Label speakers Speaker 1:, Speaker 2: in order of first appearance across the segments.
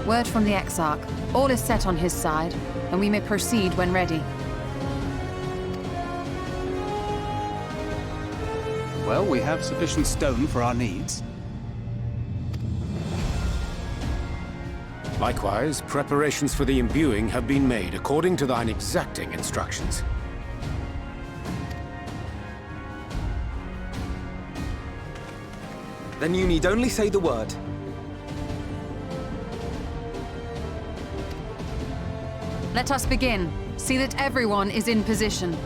Speaker 1: Word from the Exarch. All is set on his side, and we may proceed when ready.
Speaker 2: Well, we have sufficient stone for our needs.
Speaker 3: Likewise, preparations for the imbuing have been made according to thine exacting instructions.
Speaker 4: Then you need only say the word.
Speaker 1: Let us begin. See that everyone is in position.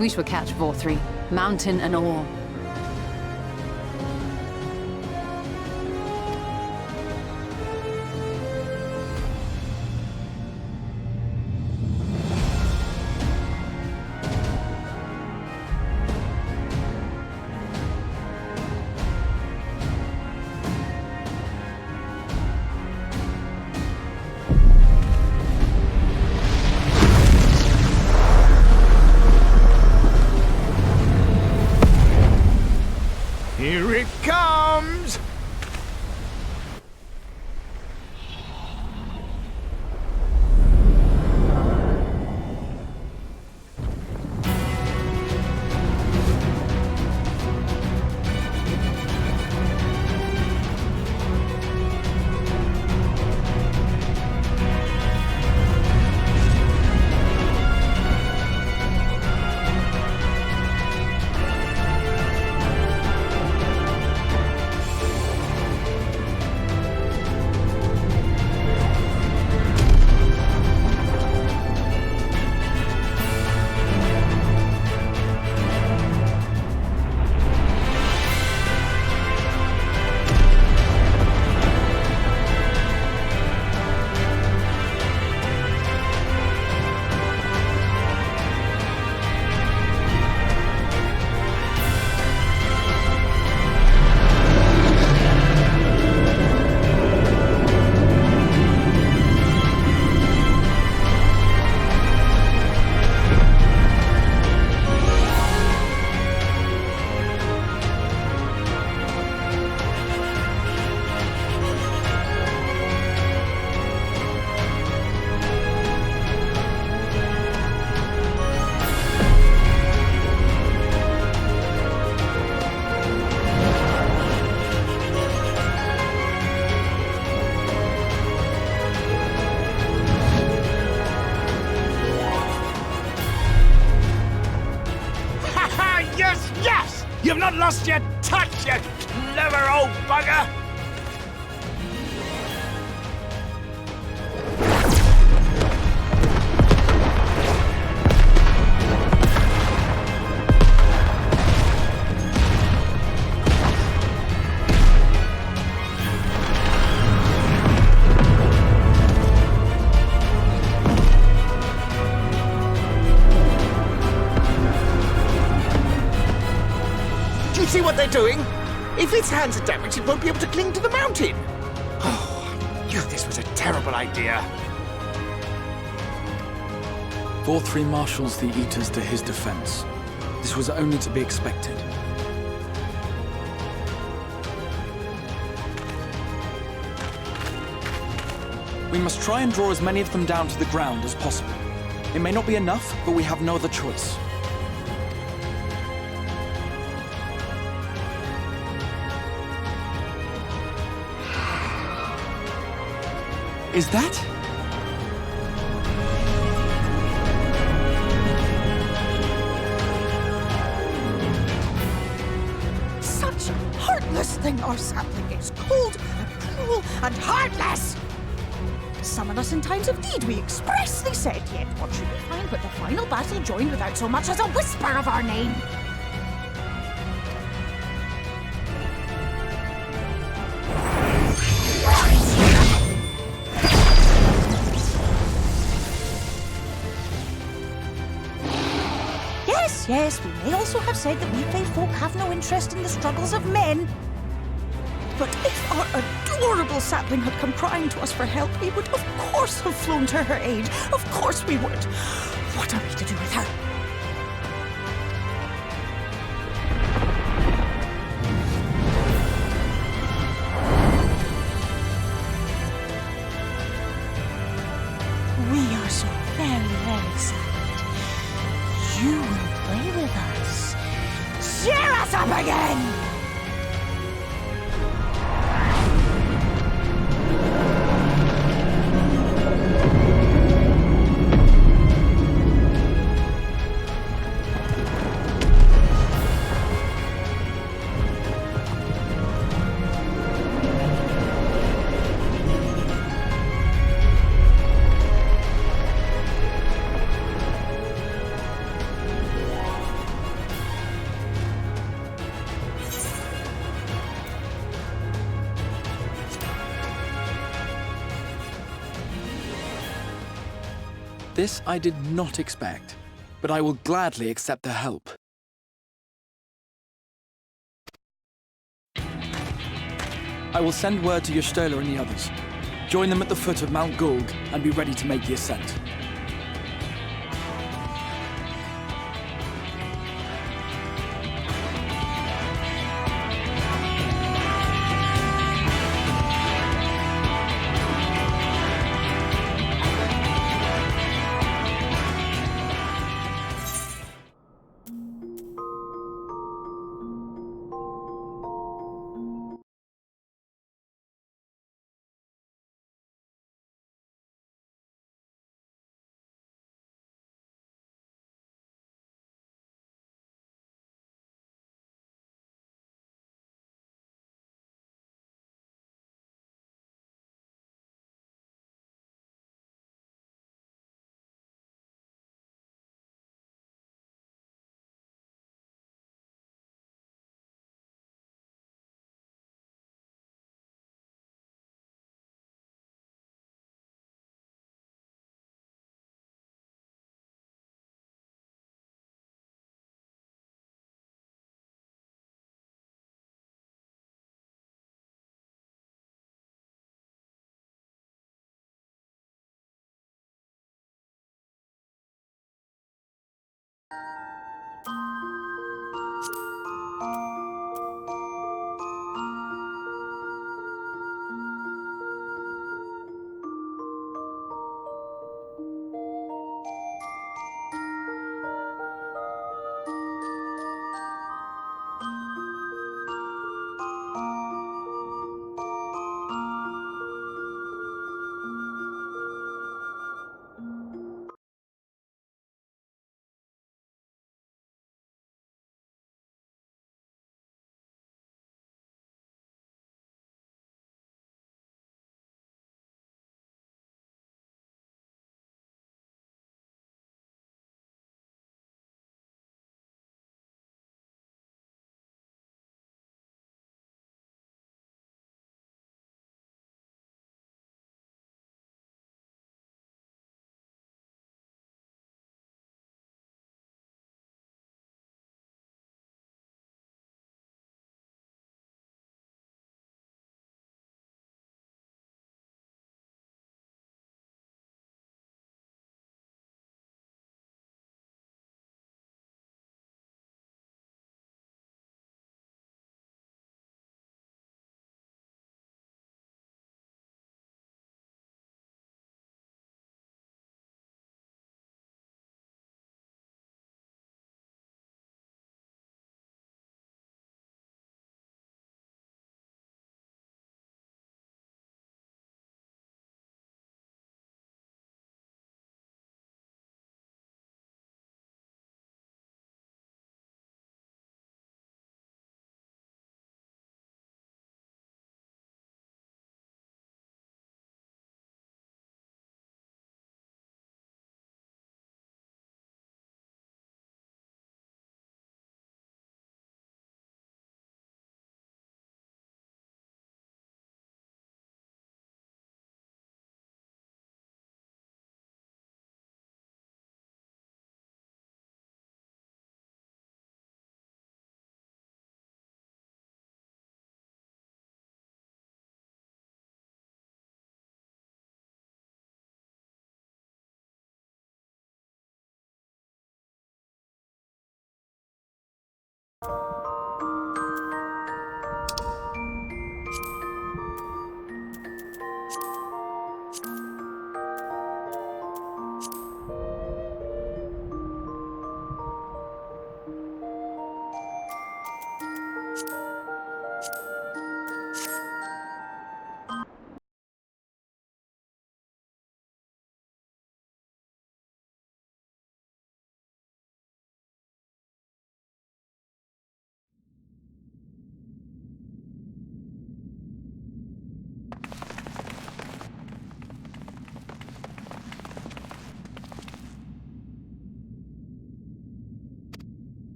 Speaker 1: We shall catch Vorthri, mountain and all.
Speaker 5: Here it comes! You've not lost your touch, you clever old bugger! See what they're doing? If its hands are damaged, it won't be able to cling to the mountain. Oh, I knew this was a terrible idea.
Speaker 6: Vorthri marshals the Eaters to his defense. This was only to be expected. We must try and draw as many of them down to the ground as possible. It may not be enough, but we have no other choice. Is that?
Speaker 7: Such a heartless thing our sapling is, cold and cruel and heartless! summon us in times of need. We expressly said, yet what should we find but the final battle joined without so much as a whisper of our name? Yes, we may also have said that we fae folk have no interest in the struggles of men. But if our adorable sapling had come crying to us for help, we would of course have flown to her aid. Of course we would. What are we to do with her? We are so very, very sad. You will play with us. Cheer us up again!
Speaker 6: This I did not expect, but I will gladly accept their help. I will send word to Ystola and the others. Join them at the foot of Mount Gulg and be ready to make the ascent.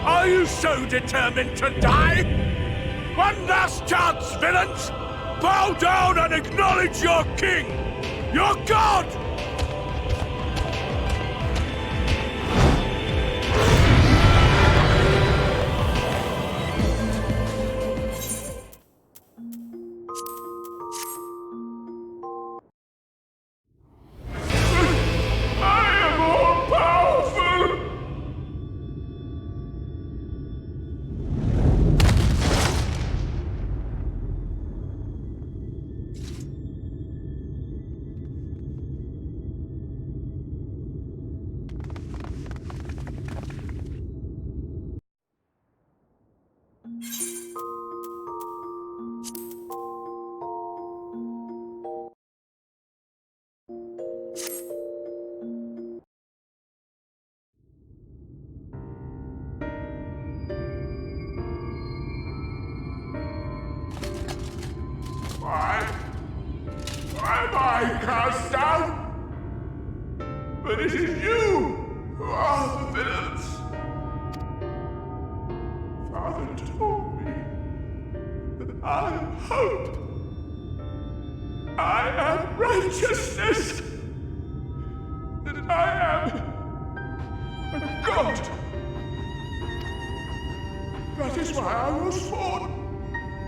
Speaker 8: Are you so determined to die? One last chance, villains! Bow down and acknowledge your king! Your god! I am all powerful! Why am I cast down? But it is you who are the villains. Father told me that I am hope. I am righteousness. That I am a god. That is why I was born.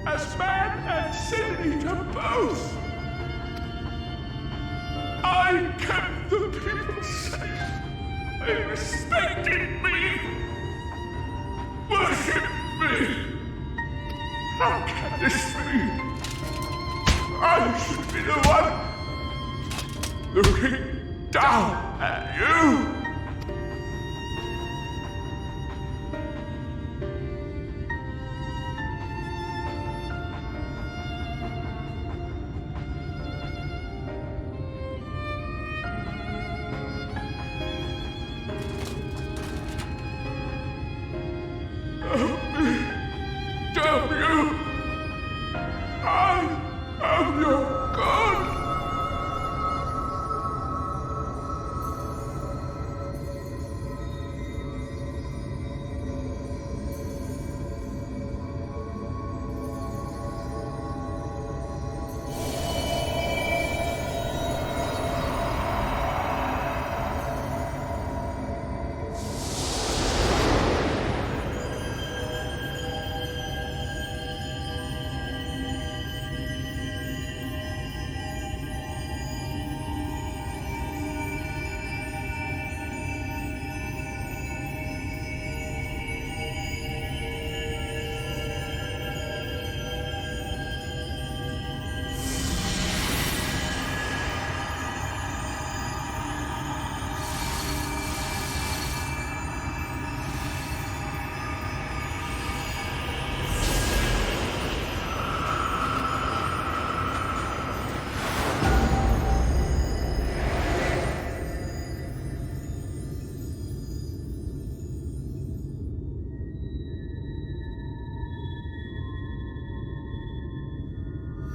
Speaker 8: As man and sin eater both. I kept the people safe. They respected me. Worshipped me. How can this be? I should be the one looking down at you. Damn you! I am your god!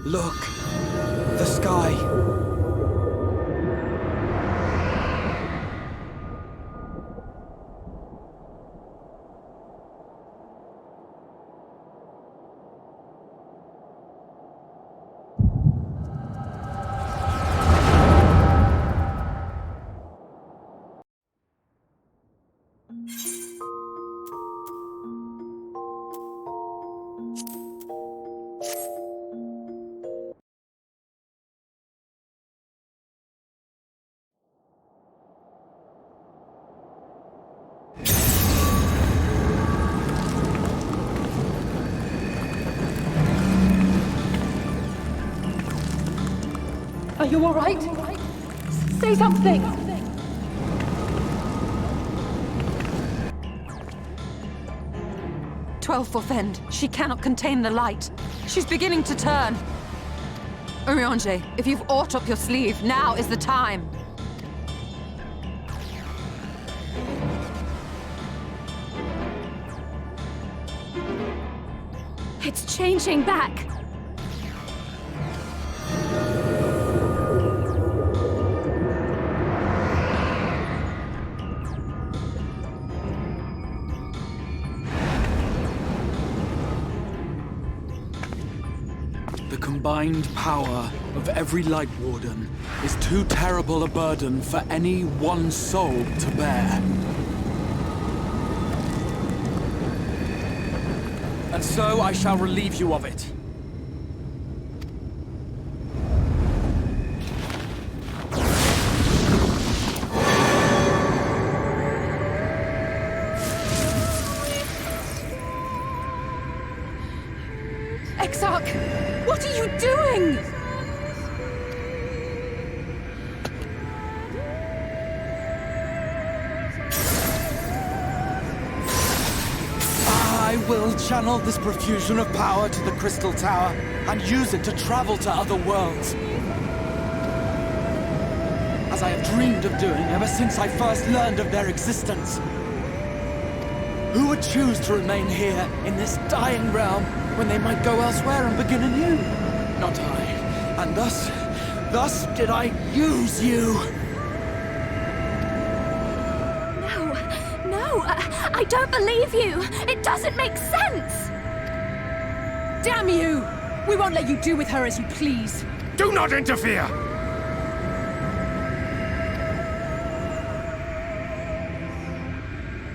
Speaker 4: Look! The sky!
Speaker 9: Are you all right? Say something!
Speaker 1: Oh, Forfend, she cannot contain the light. She's beginning to turn. Urianger, if you've aught up your sleeve, now is the time.
Speaker 9: It's changing back.
Speaker 6: The combined power of every Light Warden is too terrible a burden for any one soul to bear. And so I shall relieve you of it.
Speaker 1: Exarch, what are you doing?
Speaker 6: I will channel this profusion of power to the Crystal Tower and use it to travel to other worlds. As I have dreamed of doing ever since I first learned of their existence. Who would choose to remain here in this dying realm when they might go elsewhere and begin anew? Not I. And thus did I use you.
Speaker 9: No, I don't believe you. It doesn't make sense.
Speaker 1: Damn you! We won't let you do with her as you please.
Speaker 8: Do not interfere!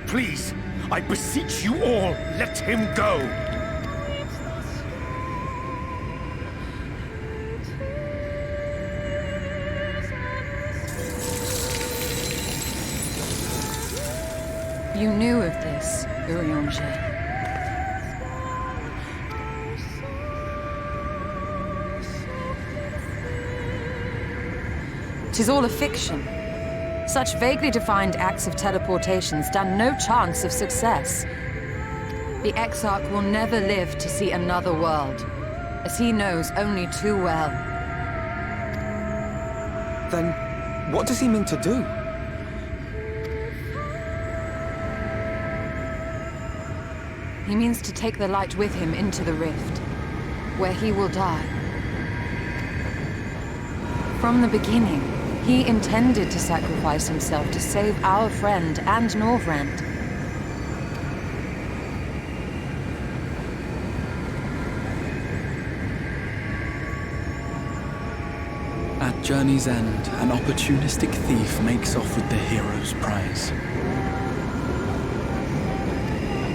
Speaker 8: Please, I beseech you all, let him go!
Speaker 1: You knew of this, Urianger. 'Tis all a fiction. Such vaguely defined acts of teleportation stand no chance of success. The Exarch will never live to see another world, as he knows only too well.
Speaker 4: Then, what does he mean to do?
Speaker 1: He means to take the light with him into the rift, where he will die. From the beginning, he intended to sacrifice himself to save our friend and Norvrand.
Speaker 6: At journey's end, an opportunistic thief makes off with the hero's prize.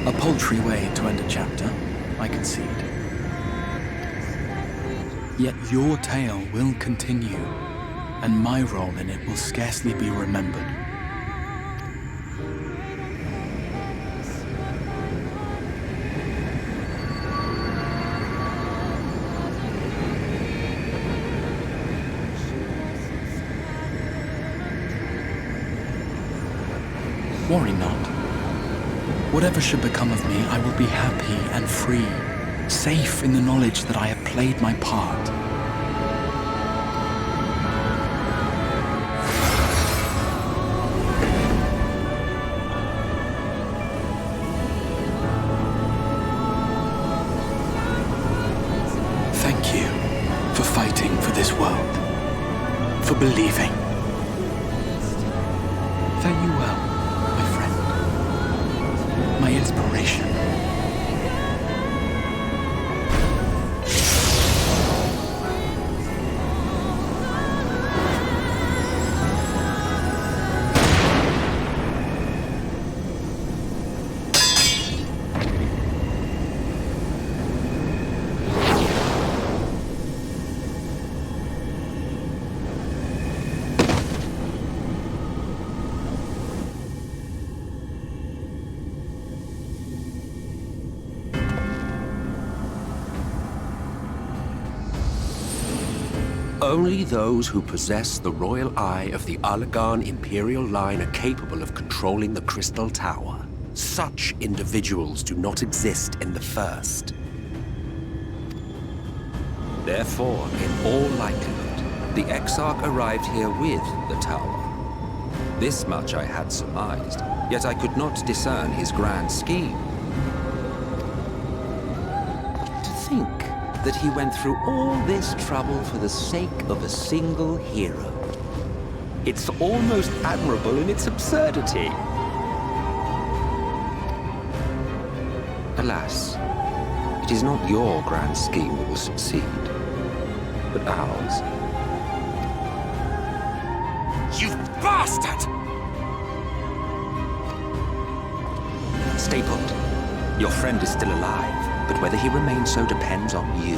Speaker 6: A paltry way to end a chapter, I concede. Yet your tale will continue, and my role in it will scarcely be remembered. Worry not. Whatever should become of me, I will be happy and free, safe in the knowledge that I have played my part. Thank you for fighting for this world, for believing. Fare you well, my friend, my inspiration.
Speaker 10: Only those who possess the royal eye of the Allagan Imperial line are capable of controlling the Crystal Tower. Such individuals do not exist in the first. Therefore, in all likelihood, the Exarch arrived here with the tower. This much I had surmised, yet I could not discern his grand scheme. To think that he went through all this trouble for the sake of a single hero. It's almost admirable in its absurdity. Alas, it is not your grand scheme that will succeed, but ours.
Speaker 5: You bastard!
Speaker 10: Stay put. Your friend is still alive, but whether he remains so depends on you.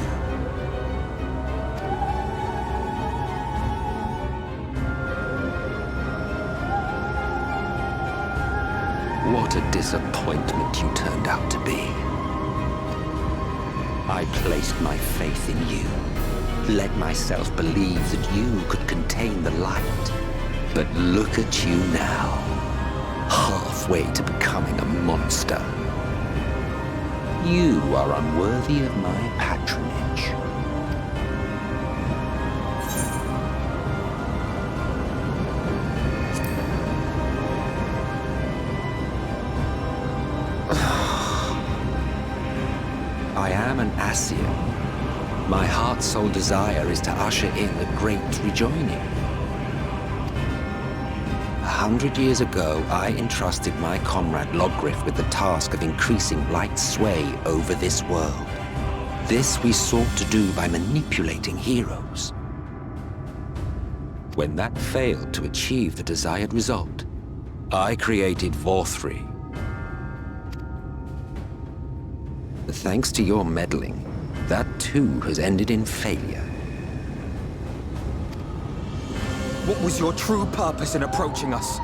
Speaker 10: What a disappointment you turned out to be. I placed my faith in you, let myself believe that you could contain the light. But look at you now, halfway to becoming a monster. You are unworthy of my patronage. I am an Ascian. My heart's sole desire is to usher in the great rejoining. 100 years ago, I entrusted my comrade Logriff with the task of increasing light's sway over this world. This we sought to do by manipulating heroes. When that failed to achieve the desired result, I created Vorthri. Thanks to your meddling, that too has ended in failure.
Speaker 4: What was your true purpose in approaching us?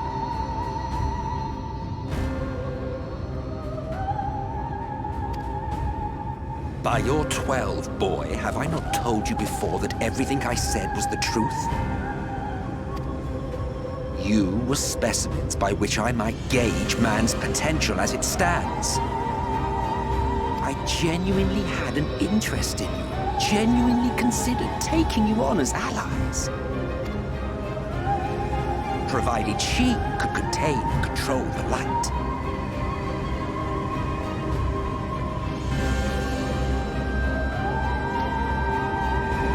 Speaker 10: By your 12, boy, have I not told you before that everything I said was the truth? You were specimens by which I might gauge man's potential as it stands. I genuinely had an interest in you, genuinely considered taking you on as allies. Provided she could contain and control the light.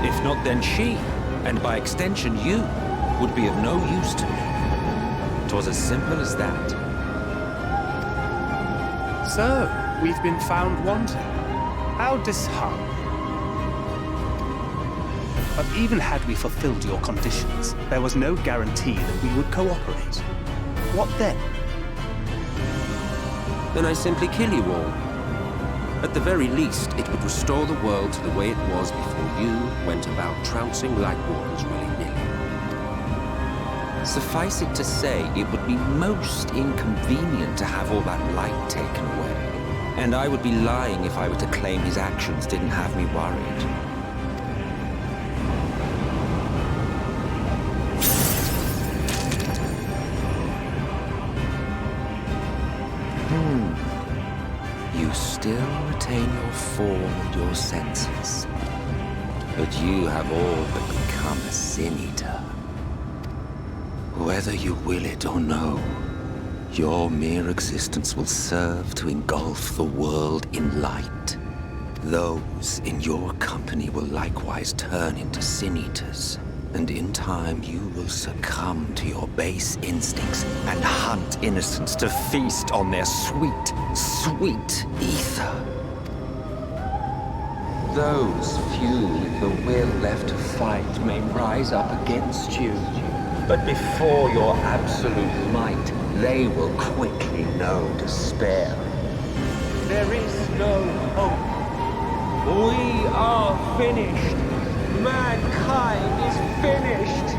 Speaker 10: If not, then she, and by extension you, would be of no use to me. 'Twas as simple as that.
Speaker 2: So, we've been found wanting. How disheartening. But even had we fulfilled your conditions, there was no guarantee that we would cooperate. What then?
Speaker 10: Then I simply kill you all. At the very least, it would restore the world to the way it was before you went about trouncing Lightwalkers willy-nilly. Suffice it to say, it would be most inconvenient to have all that light taken away. And I would be lying if I were to claim his actions didn't have me worried. You still retain your form and your senses. But you have all but become a sin-eater. Whether you will it or no, your mere existence will serve to engulf the world in light. Those in your company will likewise turn into sin-eaters. And in time, you will succumb to your base instincts and hunt innocents to feast on their sweet, sweet ether. Those few with the will left to fight may rise up against you. But before your absolute might, they will quickly know despair. There is no hope. We are finished. Mankind is finished!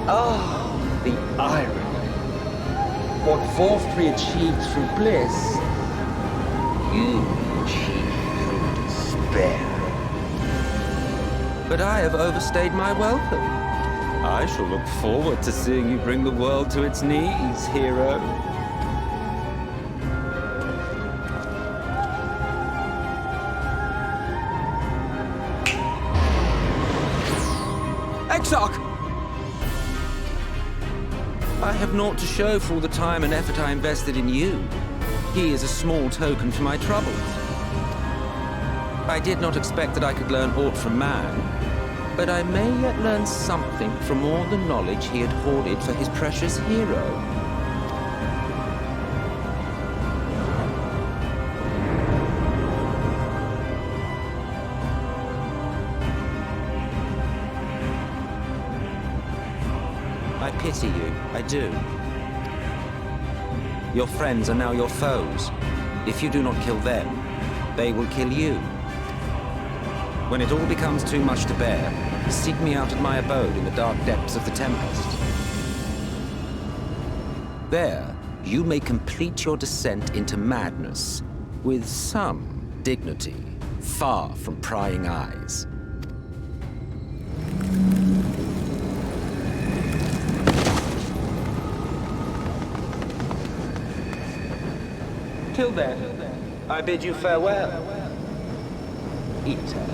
Speaker 10: Ah, the irony. What Vorthri achieved through bliss, you achieved through despair. But I have overstayed my welcome. I shall look forward to seeing you bring the world to its knees, hero.
Speaker 4: Exarch!
Speaker 10: I have naught to show for all the time and effort I invested in you. He is a small token for my troubles. I did not expect that I could learn aught from man, but I may yet learn something from all the knowledge he had hoarded for his precious hero. I pity you, I do. Your friends are now your foes. If you do not kill them, they will kill you. When it all becomes too much to bear, seek me out at my abode in the dark depths of the Tempest. There, you may complete your descent into madness with some dignity, far from prying eyes. Till then, I bid you farewell. Eater.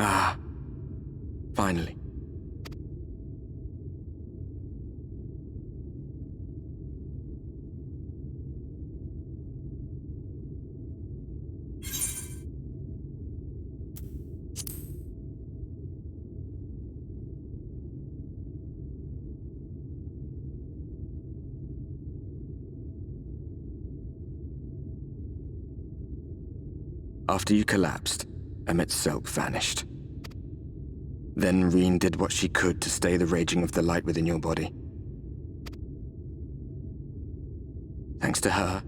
Speaker 6: Ah, finally. After you collapsed, Emmet's self vanished. Then Reen did what she could to stay the raging of the light within your body.
Speaker 11: Thanks to her,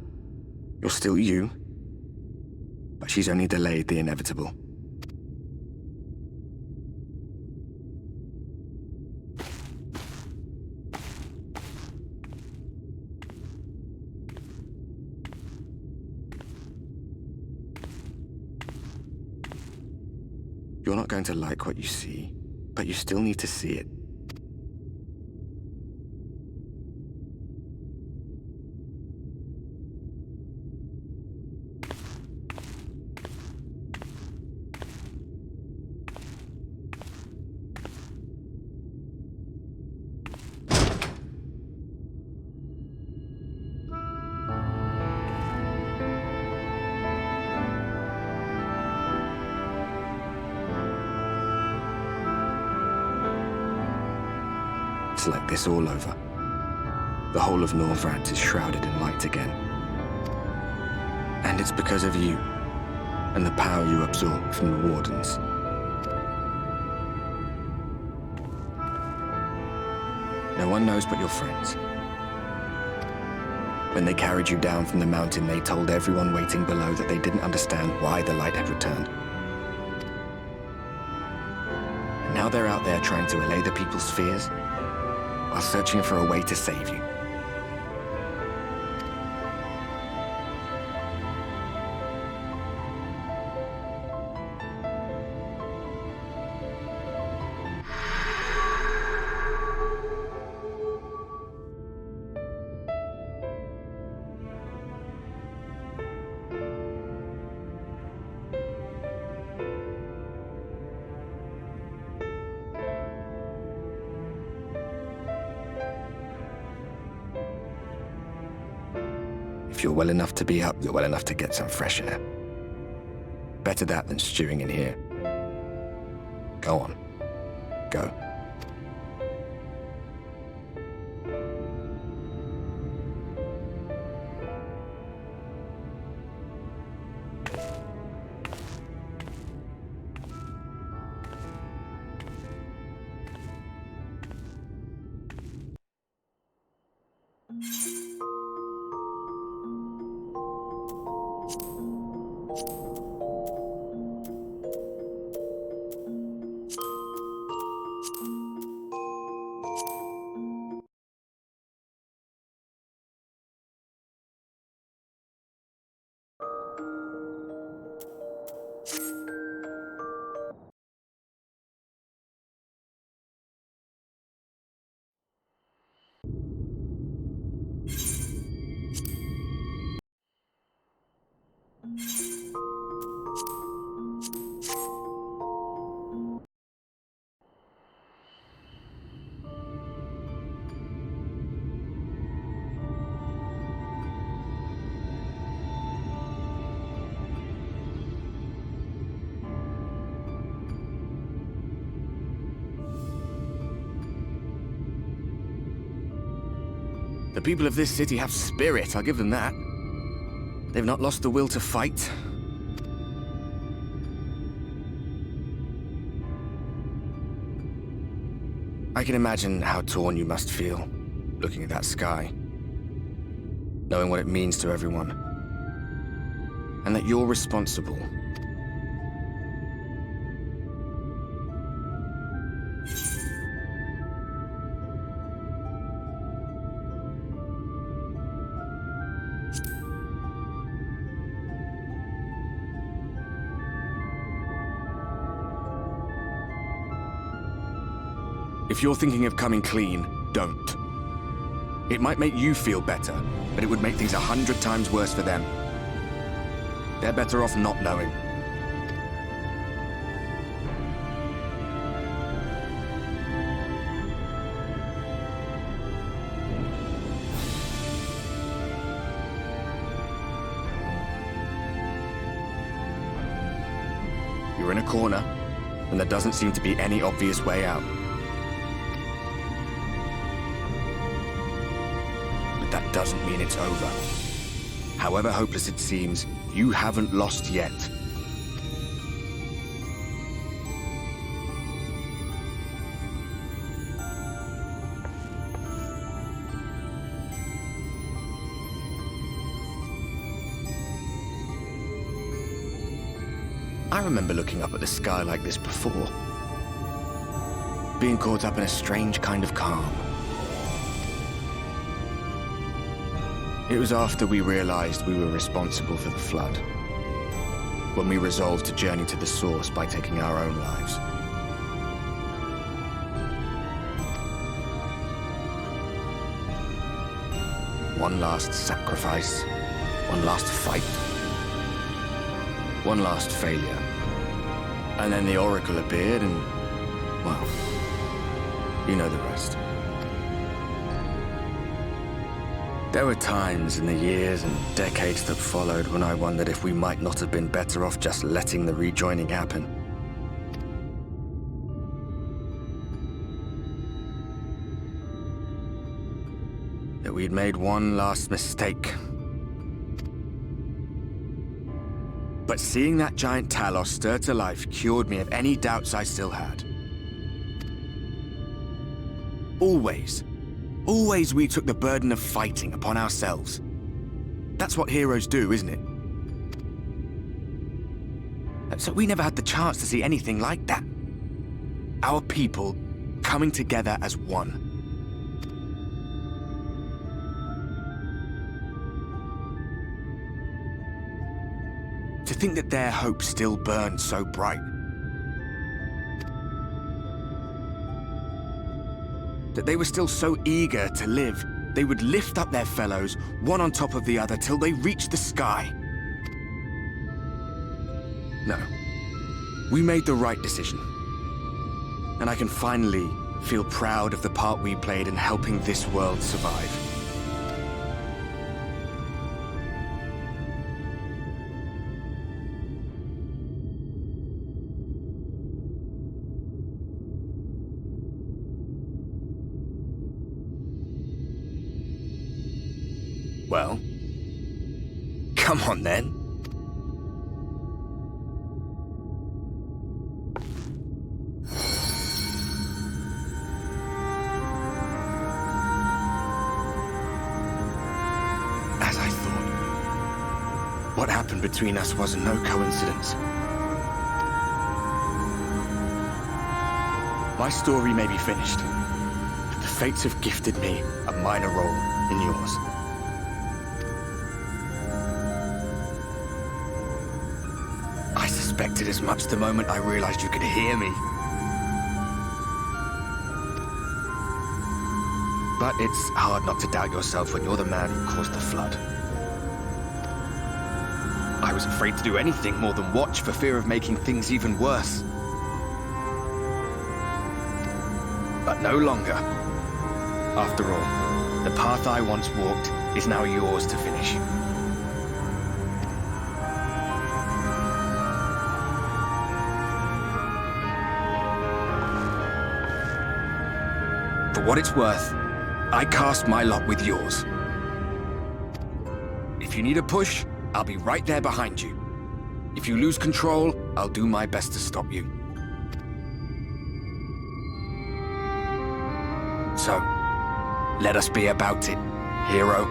Speaker 11: you're still you, but she's only delayed the inevitable. You're not going to like what you see, but you still need to see it. It's like this all over. The whole of Norvrant is shrouded in light again. And it's because of you, and the power you absorb from the Wardens. No one knows but your friends. When they carried you down from the mountain, they told everyone waiting below that they didn't understand why the light had returned. And now they're out there trying to allay the people's fears, while searching for a way to save you. If you're well enough to be up, you're well enough to get some fresh air. Better that than stewing in here. Go on. Go. The people of this city have spirit, I'll give them that. They've not lost the will to fight. I can imagine how torn you must feel, looking at that sky. Knowing what it means to everyone. And that you're responsible. If you're thinking of coming clean, don't. It might make you feel better, but it would make things 100 times worse for them. They're better off not knowing. You're in a corner, and there doesn't seem to be any obvious way out. That doesn't mean it's over. However hopeless it seems, you haven't lost yet. I remember looking up at the sky like this before. Being caught up in a strange kind of calm. It was after we realized we were responsible for the flood, when we resolved to journey to the source by taking our own lives. One last sacrifice, one last fight, one last failure. And then the Oracle appeared and, well, you know the rest. There were times in the years and decades that followed when I wondered if we might not have been better off just letting the rejoining happen. That we'd made one last mistake. But seeing that giant Talos stir to life cured me of any doubts I still had. Always we took the burden of fighting upon ourselves. That's what heroes do, isn't it? So we never had the chance to see anything like that. Our people coming together as one. To think that their hope still burned so bright. That they were still so eager to live, they would lift up their fellows, one on top of the other, till they reached the sky. No. We made the right decision. And I can finally feel proud of the part we played in helping this world survive. Well, come on then. As I thought, what happened between us was no coincidence. My story may be finished, but the fates have gifted me a minor role in yours. I suspected as much the moment I realized you could hear me. But it's hard not to doubt yourself when you're the man who caused the flood. I was afraid to do anything more than watch for fear of making things even worse. But no longer. After all, the path I once walked is now yours to finish. For what it's worth, I cast my lot with yours. If you need a push, I'll be right there behind you. If you lose control, I'll do my best to stop you. So, let us be about it, hero.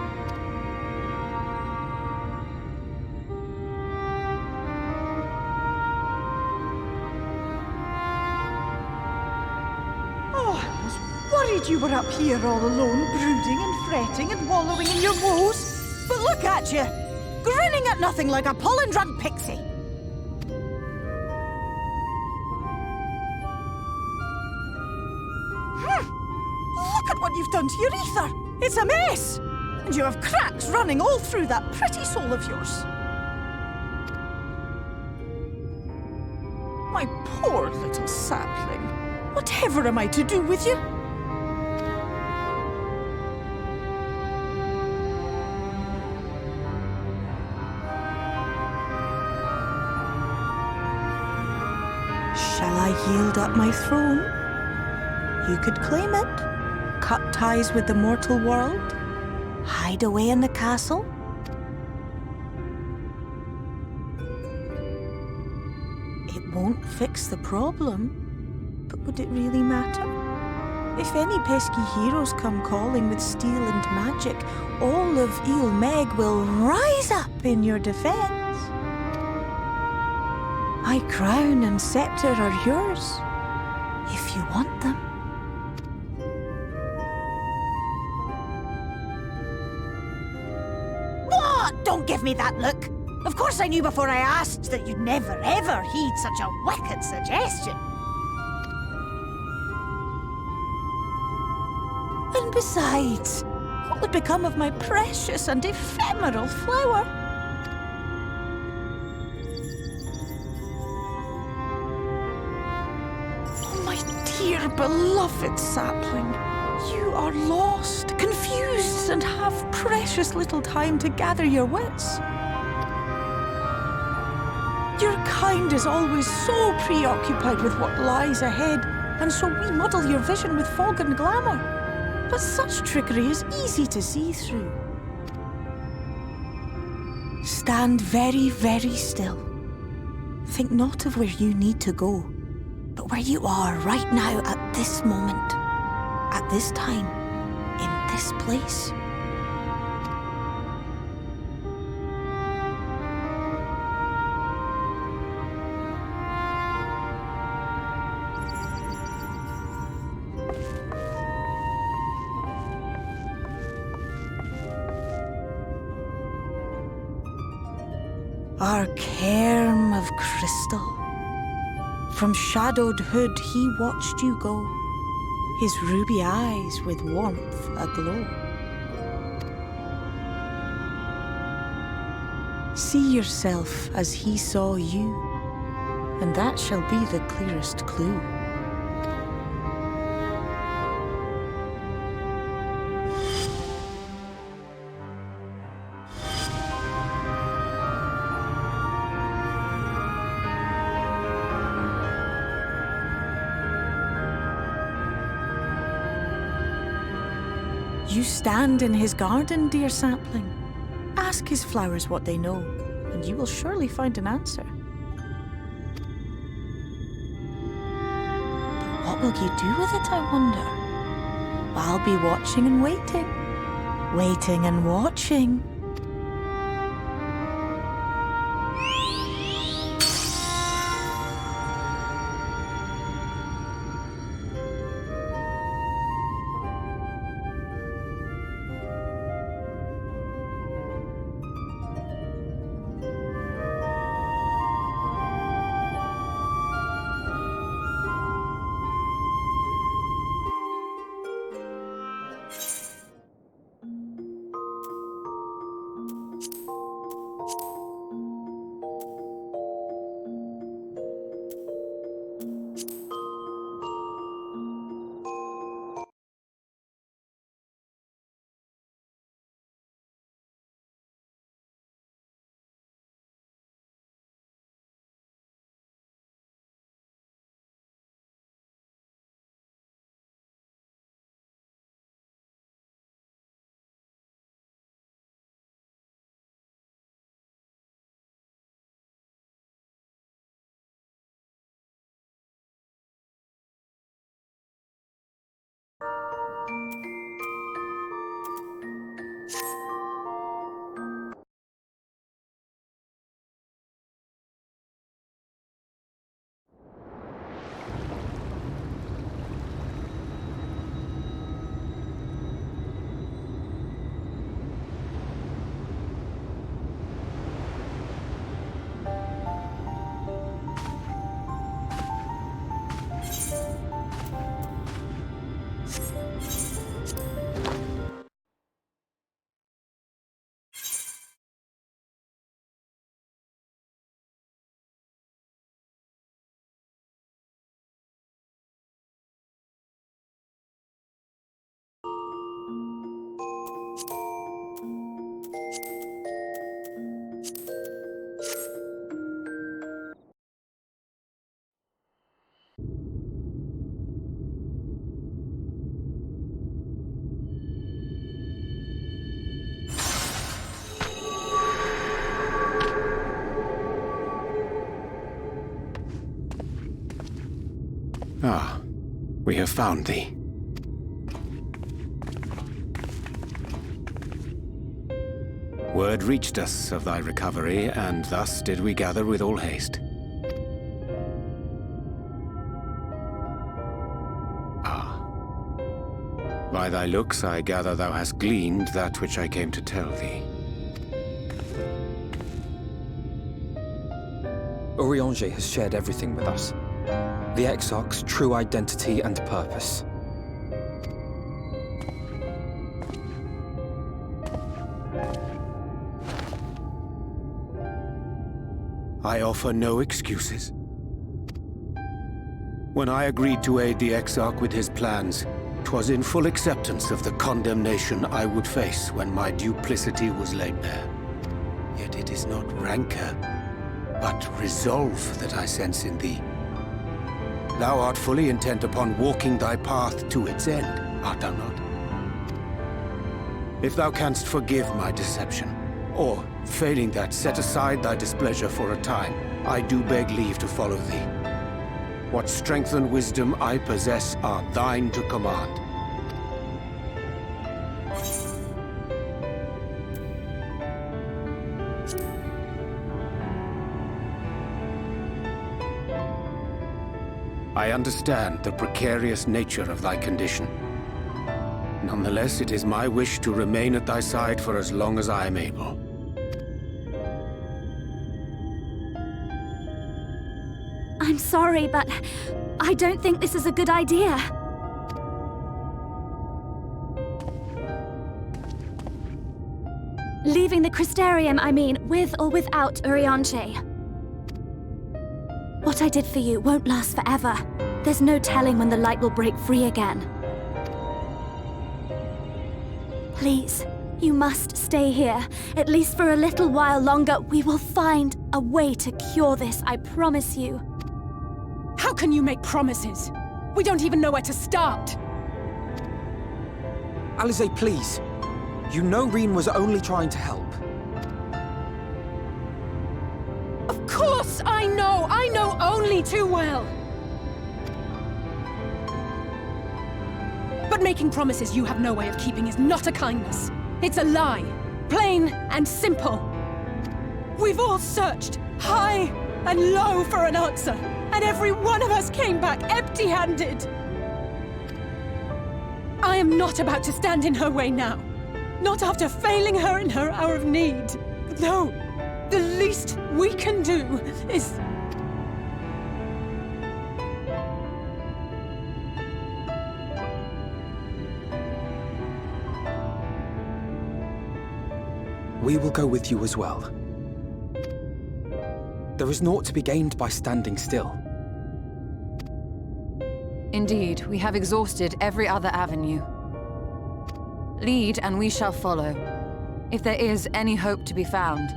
Speaker 7: You were up here all alone, brooding and fretting and wallowing in your woes. But look at you, grinning at nothing like a pollen-drunk pixie. Look at what you've done to your ether. It's a mess. And you have cracks running all through that pretty soul of yours. My poor little sapling. Whatever am I to do with you? Shall I yield up my throne? You could claim it, cut ties with the mortal world, hide away in the castle. It won't fix the problem, but would it really matter? If any pesky heroes come calling with steel and magic, all of Ilmeg will rise up in your defense. My crown and scepter are yours, if you want them. What? Don't give me that look. Of course I knew before I asked that you'd never ever heed such a wicked suggestion. And besides, what would become of my precious and ephemeral flower? Oh, my dear beloved sapling, you are lost, confused, and have precious little time to gather your wits. Your kind is always so preoccupied with what lies ahead, and so we muddle your vision with fog and glamour. But such trickery is easy to see through. Stand very, very still. Think not of where you need to go, but where you are right now at this moment, at this time, in this place. Our cairn of crystal. From shadowed hood he watched you go, his ruby eyes with warmth aglow. See yourself as he saw you, and that shall be the clearest clue. You stand in his garden, dear sapling. Ask his flowers what they know, and you will surely find an answer. But what will you do with it, I wonder? I'll be watching and waiting. Waiting and watching.
Speaker 3: Ah, we have found thee. Word reached us of thy recovery, and thus did we gather with all haste. By thy looks, I gather thou hast gleaned that which I came to tell thee.
Speaker 4: Urianger has shared everything with us. The Exarch's true identity and purpose.
Speaker 3: I offer no excuses. When I agreed to aid the Exarch with his plans, 'twas in full acceptance of the condemnation I would face when my duplicity was laid bare. Yet it is not rancor, but resolve that I sense in thee. Thou art fully intent upon walking thy path to its end, art thou not? If thou canst forgive my deception, or, failing that, set aside thy displeasure for a time, I do beg leave to follow thee. What strength and wisdom I possess are thine to command. I understand the precarious nature of thy condition. Nonetheless, it is my wish to remain at thy side for as long as I am able.
Speaker 9: I'm sorry, but I don't think this is a good idea. Leaving the Crystarium, I mean, with or without Urianger. What I did for you won't last forever. There's no telling when the light will break free again. Please, you must stay here, at least for a little while longer. We will find a way to cure this, I promise you.
Speaker 12: How can you make promises? We don't even know where to start.
Speaker 4: Alisaie, please. You know Reen was only trying to help.
Speaker 12: Of course I know! I know only too well! But making promises you have no way of keeping is not a kindness. It's a lie. Plain and simple. We've all searched high and low for an answer, and every one of us came back empty-handed. I am not about to stand in her way now. Not after failing her in her hour of need. No, the least we can do is...
Speaker 4: We will go with you as well. There is naught to be gained by standing still.
Speaker 1: Indeed, we have exhausted every other avenue. Lead, and we shall follow. If there is any hope to be found,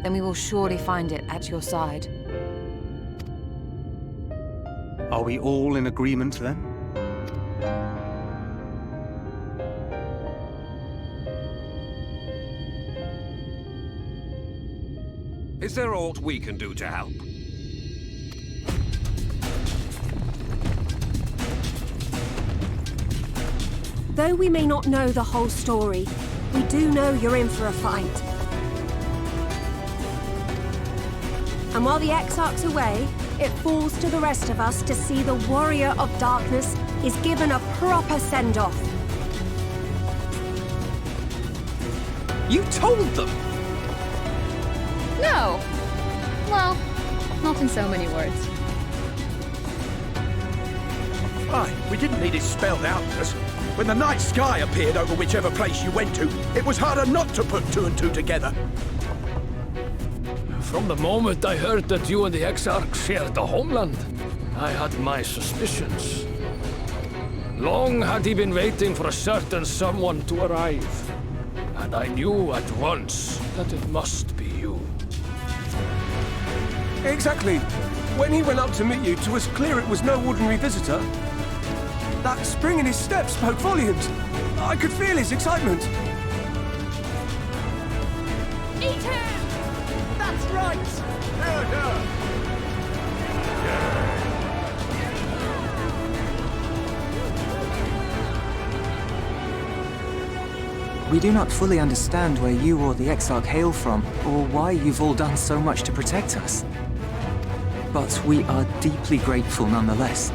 Speaker 1: then we will surely find it at your side.
Speaker 2: Are we all in agreement, then?
Speaker 13: Is there aught we can do to help?
Speaker 14: Though we may not know the whole story, we do know you're in for a fight. And while the Exarch's away, it falls to the rest of us to see the Warrior of Darkness is given a proper send-off.
Speaker 4: You told them!
Speaker 15: No! Well, not in so many words.
Speaker 8: Aye, we didn't need it spelled out to us. When the night sky appeared over whichever place you went to, it was harder not to put two and two together.
Speaker 16: From the moment I heard that you and the Exarch shared the homeland, I had my suspicions. Long had he been waiting for a certain someone to arrive, and I knew at once that it must be you.
Speaker 17: Exactly. When he went up to meet you, it was clear it was no ordinary visitor. That spring in his step spoke volumes. I could feel his excitement.
Speaker 12: Eat him! That's right!
Speaker 18: We do not fully understand where you or the Exarch hail from, or why you've all done so much to protect us. But we are deeply grateful nonetheless.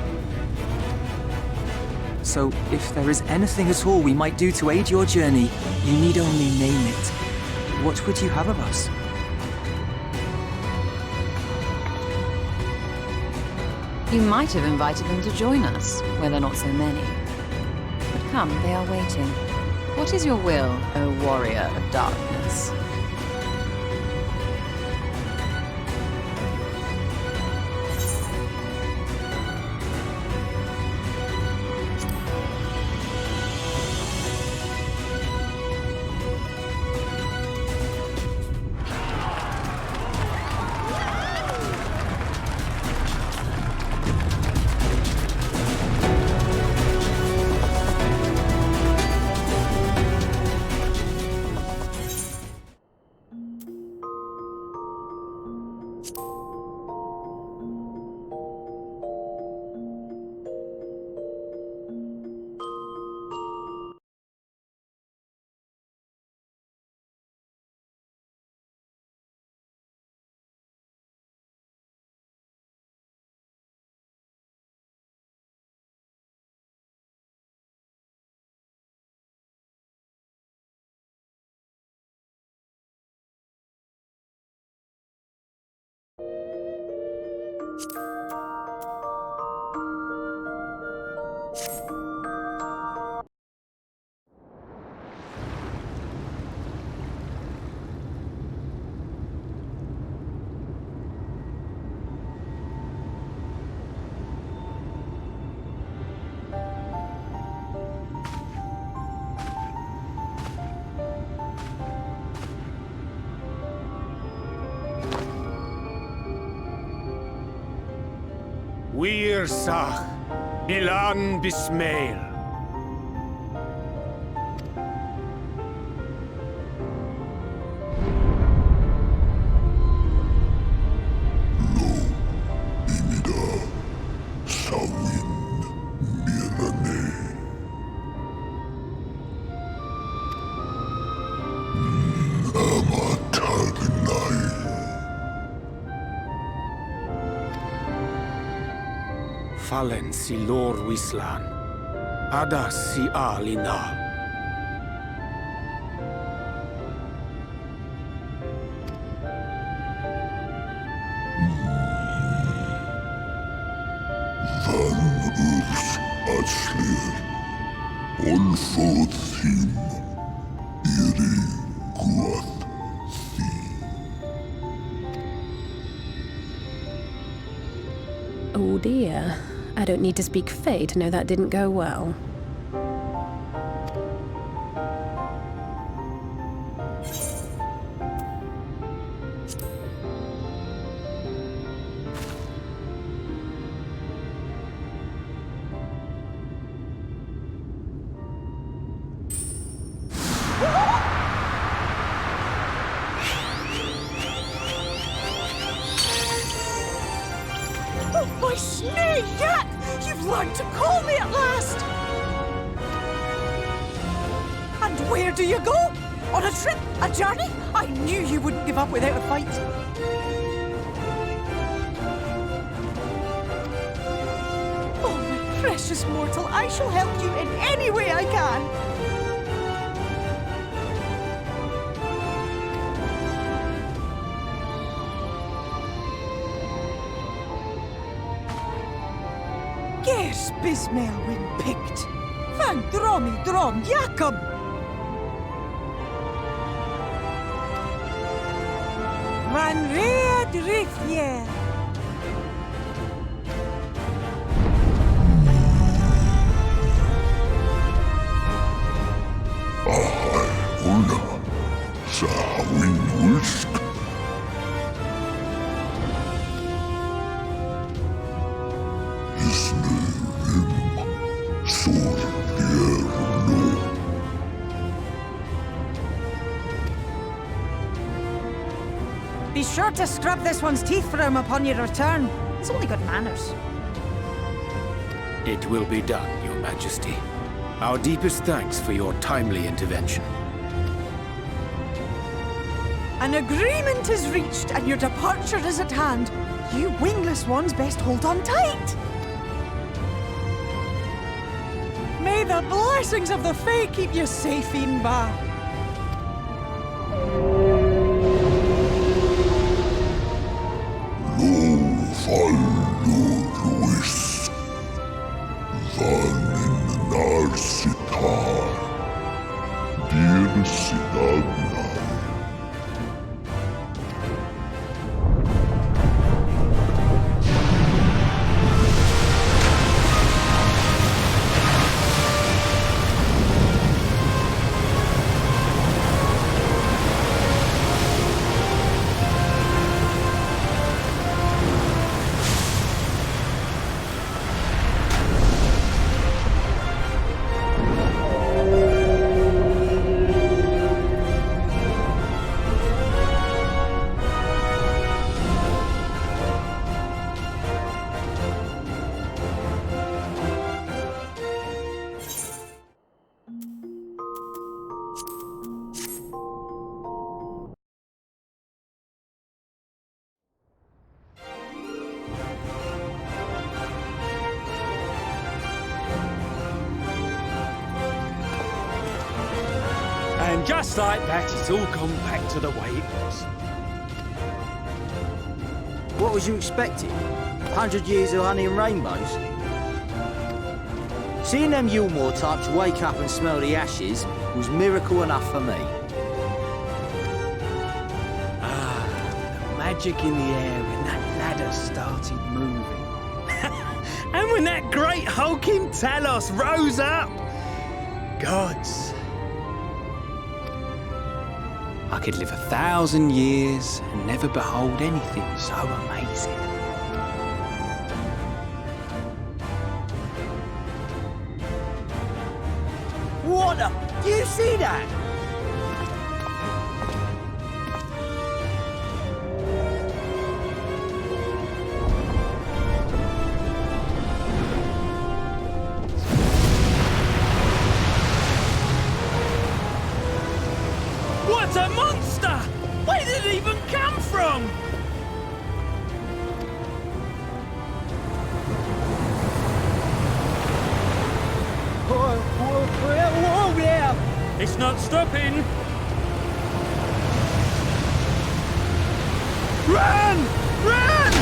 Speaker 18: So, if there is anything at all we might do to aid your journey, you need only name it. What would you have of us?
Speaker 1: You might have invited them to join us, where there are not so many. But come, they are waiting. What is your will, O warrior of darkness?
Speaker 5: Wir Sach, Milan Bismail.
Speaker 3: Fallen si lor wislan. Ada si alinal.
Speaker 19: Van urs atslir. Onfothim. Iri guath.
Speaker 20: Oh dear. I don't need to speak Fae to know that didn't go well.
Speaker 7: Oh, my snake yak! You've learned to call me at last! And where do you go? On a trip? A journey? I knew you wouldn't give up without a fight. Oh, my precious mortal, I shall help you in any way I can. Gers Bismail win picked. Van Dromi Drom Jacob. Man Red Rivier.
Speaker 19: Ahai Una. Sahawin Ulsk.
Speaker 7: Be sure to scrub this one's teeth for him upon your return. He's only got manners.
Speaker 3: It will be done, Your Majesty. Our deepest thanks for your timely intervention.
Speaker 7: An agreement is reached and your departure is at hand. You wingless ones best hold on tight. May the blessings of the Fae keep you safe, Inba.
Speaker 19: Luis, van in Narsitar, dir Sidagnai.
Speaker 6: And just like that, it's all gone back to the way it was.
Speaker 18: What was you expecting? 100 years of honey and rainbows? Seeing them Yulmore types wake up and smell the ashes was miracle enough for me.
Speaker 6: The magic in the air when that ladder started moving. And when that great hulking Talos rose up. Gods. I could live 1,000 years and never behold anything so amazing.
Speaker 18: What the? Do you see that?
Speaker 6: What a monster! Where did it even come from? Whoa there! It's not stopping! Run! Run!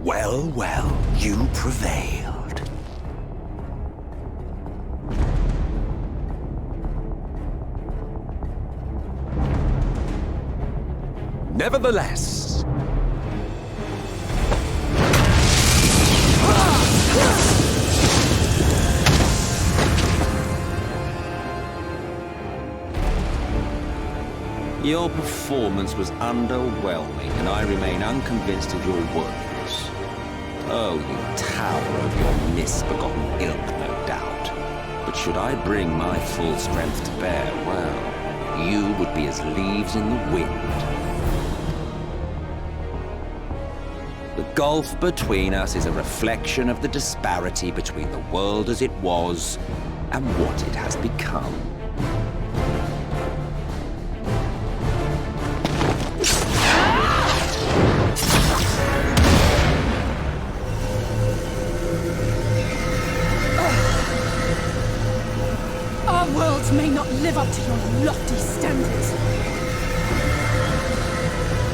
Speaker 10: Well, well, you prevailed. Nevertheless,
Speaker 21: your performance was underwhelming, and I remain unconvinced of your worthiness. Oh, you tower of your misbegotten ilk, no doubt. But should I bring my full strength to bear, well, you would be as leaves in the wind. The gulf between us is a reflection of the disparity between the world as it was and what it has become.
Speaker 12: Our worlds may not live live up to your lofty standards.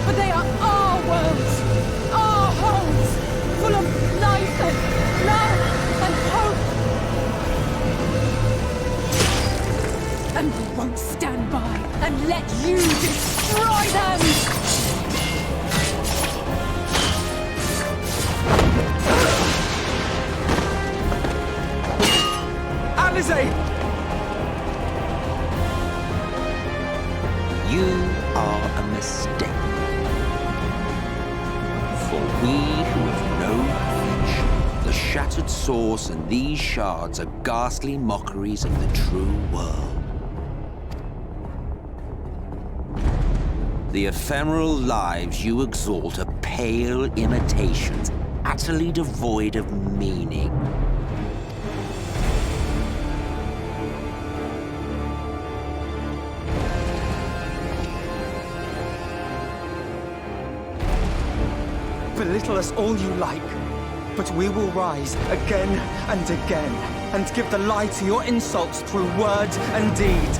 Speaker 12: But they are our worlds, our homes, full of life and love and hope. And we won't stand by and let you destroy them!
Speaker 17: Alizé!
Speaker 21: You are a mistake. For we who have known knowledge, the shattered source and these shards are ghastly mockeries of the true world. The ephemeral lives you exalt are pale imitations, utterly devoid of meaning.
Speaker 6: Belittle us all you like, but we will rise again and again and give the lie to your insults through word and deed.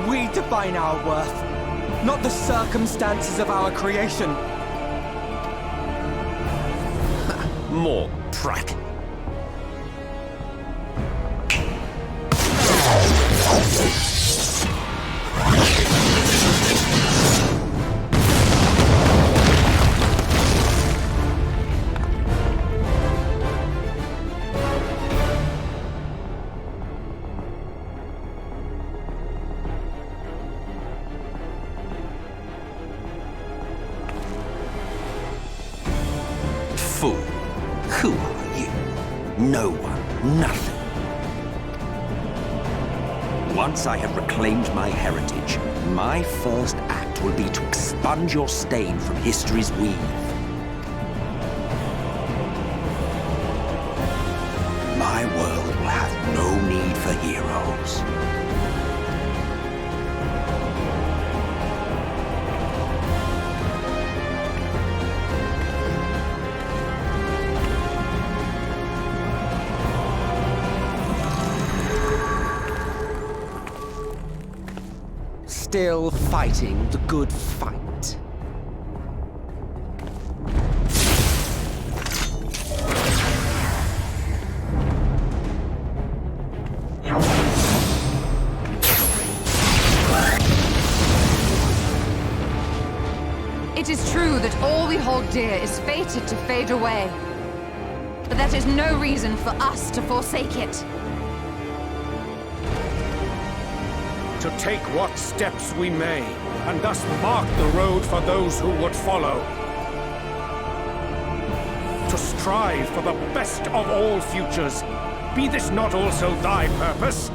Speaker 6: We define our worth, not the circumstances of our creation.
Speaker 21: More prat. Fool. Who are you? No one. Nothing. Once I have reclaimed my heritage, my first act will be to expunge your stain from history's weave. My world will have no need for heroes. Still fighting the good fight.
Speaker 1: It is true that all we hold dear is fated to fade away. But that is no reason for us to forsake it.
Speaker 8: To take what steps we may, and thus mark the road for those who would follow. To strive for the best of all futures. Be this not also thy purpose?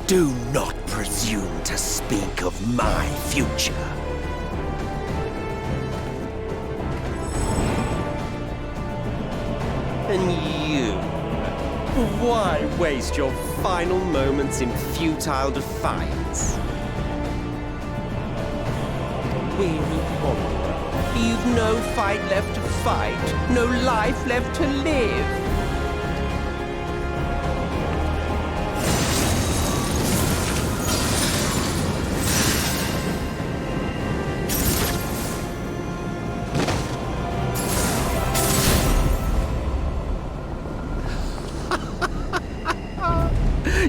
Speaker 21: Do not presume to speak of my future.
Speaker 11: And you? Why waste your final moments in futile defiance? Weary wanderer, you've no fight left to fight, no life left to live.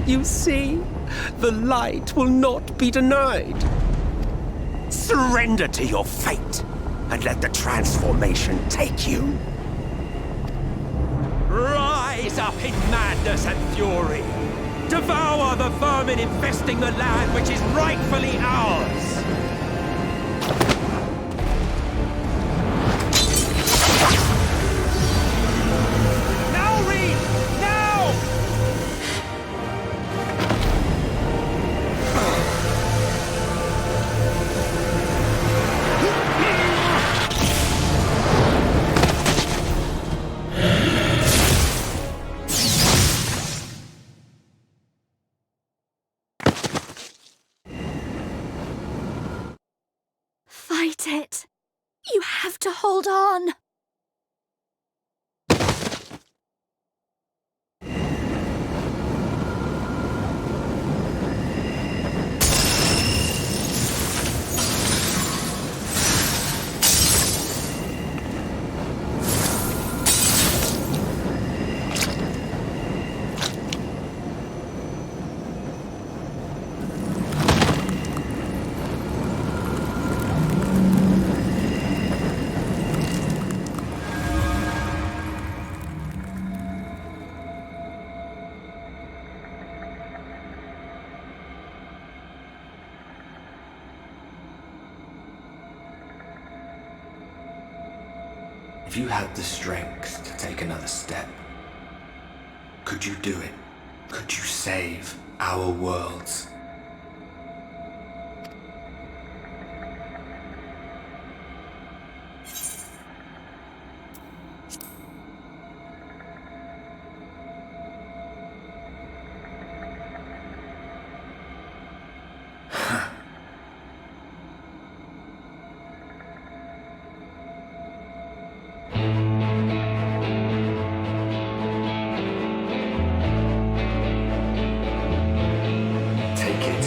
Speaker 11: You see, the light will not be denied.
Speaker 21: Surrender to your fate, and let the transformation take you.
Speaker 11: Rise up in madness and fury. Devour the vermin infesting the land which is rightfully ours.
Speaker 7: it. You have to hold on.
Speaker 10: If you had the strength to take another step, could you do it? Could you save our worlds? Take it.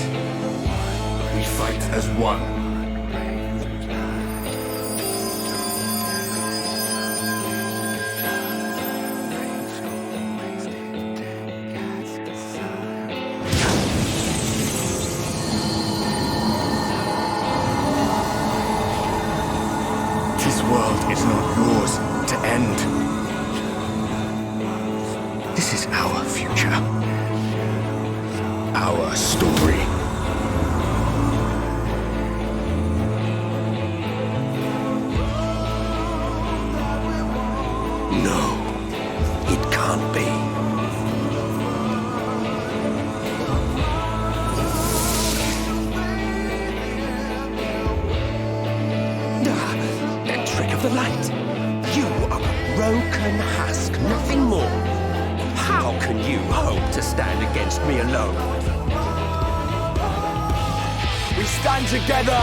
Speaker 10: We fight as one.
Speaker 5: This world is not yours to end. This is our future. Our story.
Speaker 10: No, it can't be.
Speaker 11: That trick of the light. You are a broken husk, nothing more. How can you hope to stand against me alone?
Speaker 6: We stand together!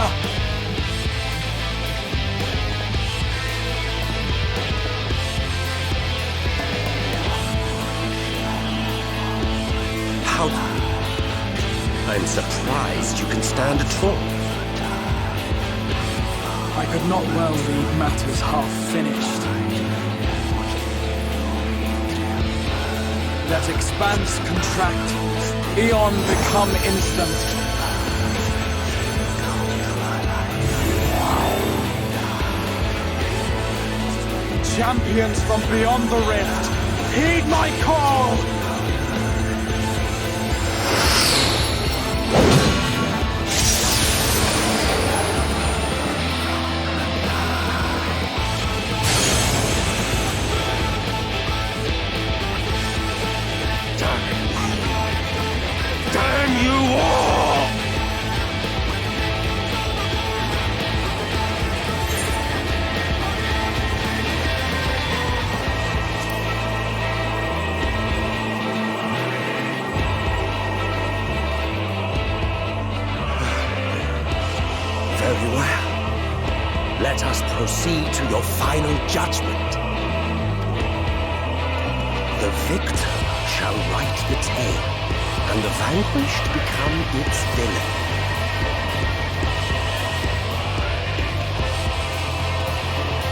Speaker 11: How? I'm surprised you can stand at all.
Speaker 6: I could not well leave matters half finished. Let expanse contract, eon become instant. Champions from beyond the rift, heed my call!
Speaker 11: Damn you all! Very well. Let us proceed to your final judgment. The victor shall write the tale, and the vanquished become its villain.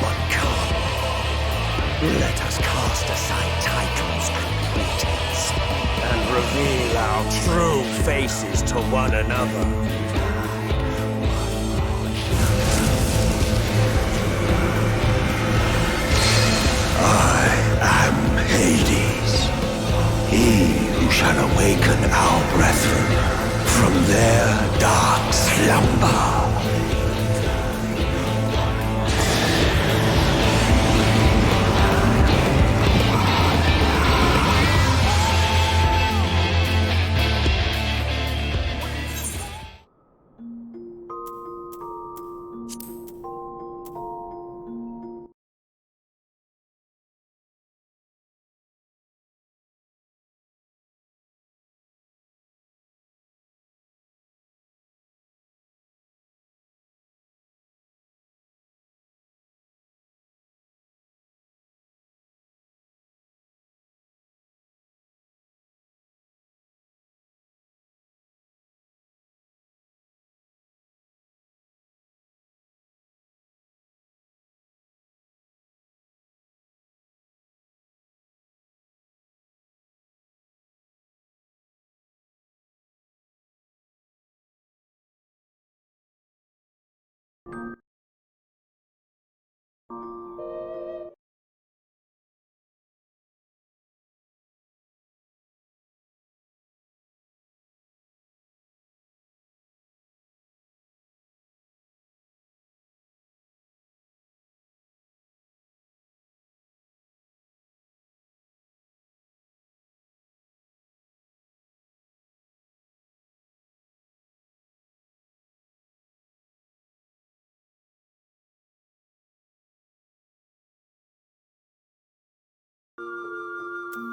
Speaker 11: But come, let us cast aside titles and pretense, and reveal our true faces to one another.
Speaker 10: I am Hades, he who shall awaken our brethren from their dark slumber.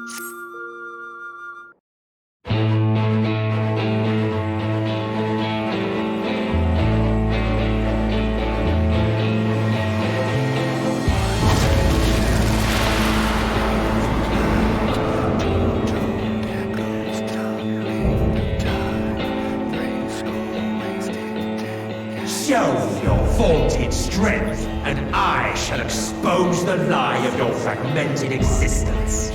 Speaker 11: Show me your vaunted strength, and I shall expose the lie of your fragmented existence.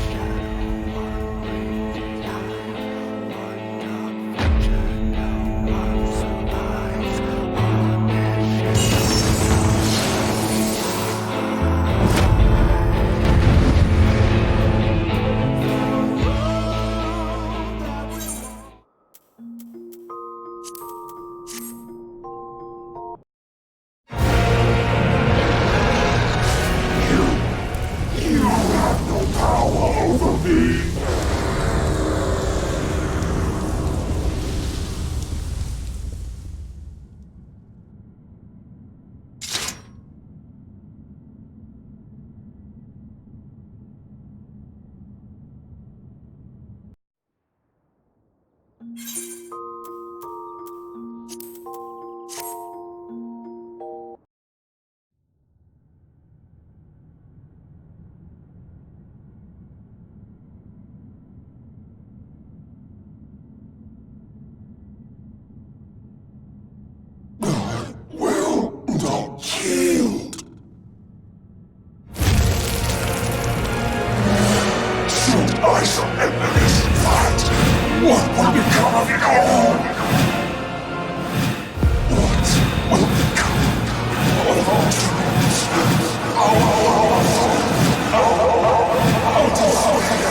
Speaker 19: I shall end this fight. What will become of it all? What will become of our dreams? Our desire.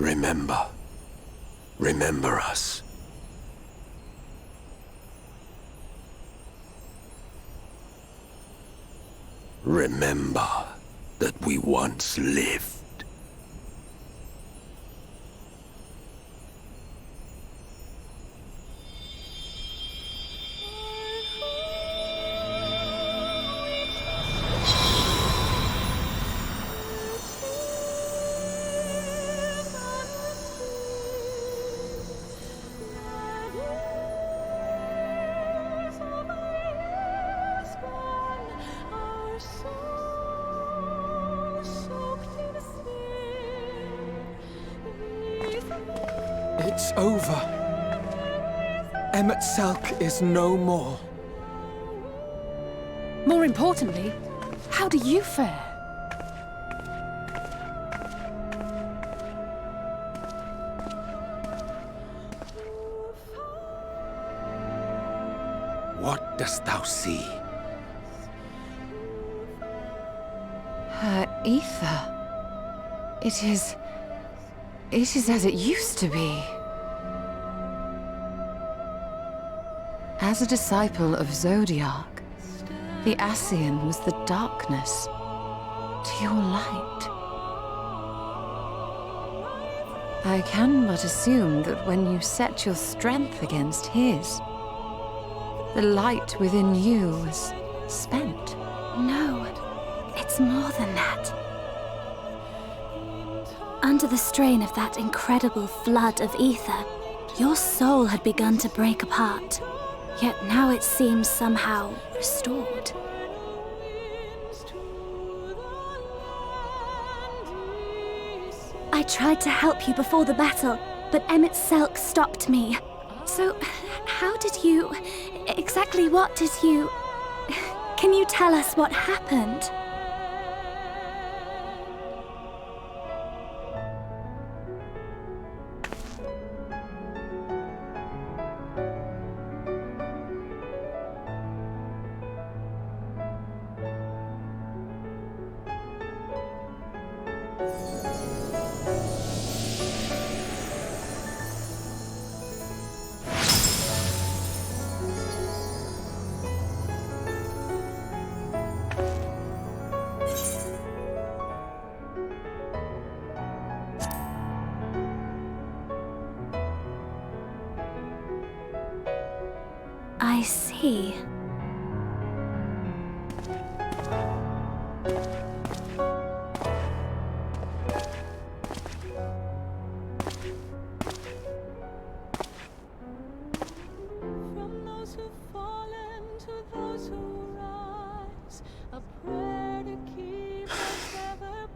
Speaker 3: Remember. Remember us. Remember that we once lived.
Speaker 4: It's over. Emmett Selk is no more.
Speaker 12: More importantly, how do you fare?
Speaker 3: What dost thou see?
Speaker 1: Her ether. It is as it used to be. As a disciple of Zodiac, the Ascian was the darkness to your light. I can but assume that when you set your strength against his, the light within you was spent.
Speaker 9: No, it's more than that. Under the strain of that incredible flood of ether, your soul had begun to break apart. Yet now it seems somehow restored. I tried to help you before the battle, but Emmett Selk stopped me. So, how did you... exactly what did you... Can you tell us what happened? I see.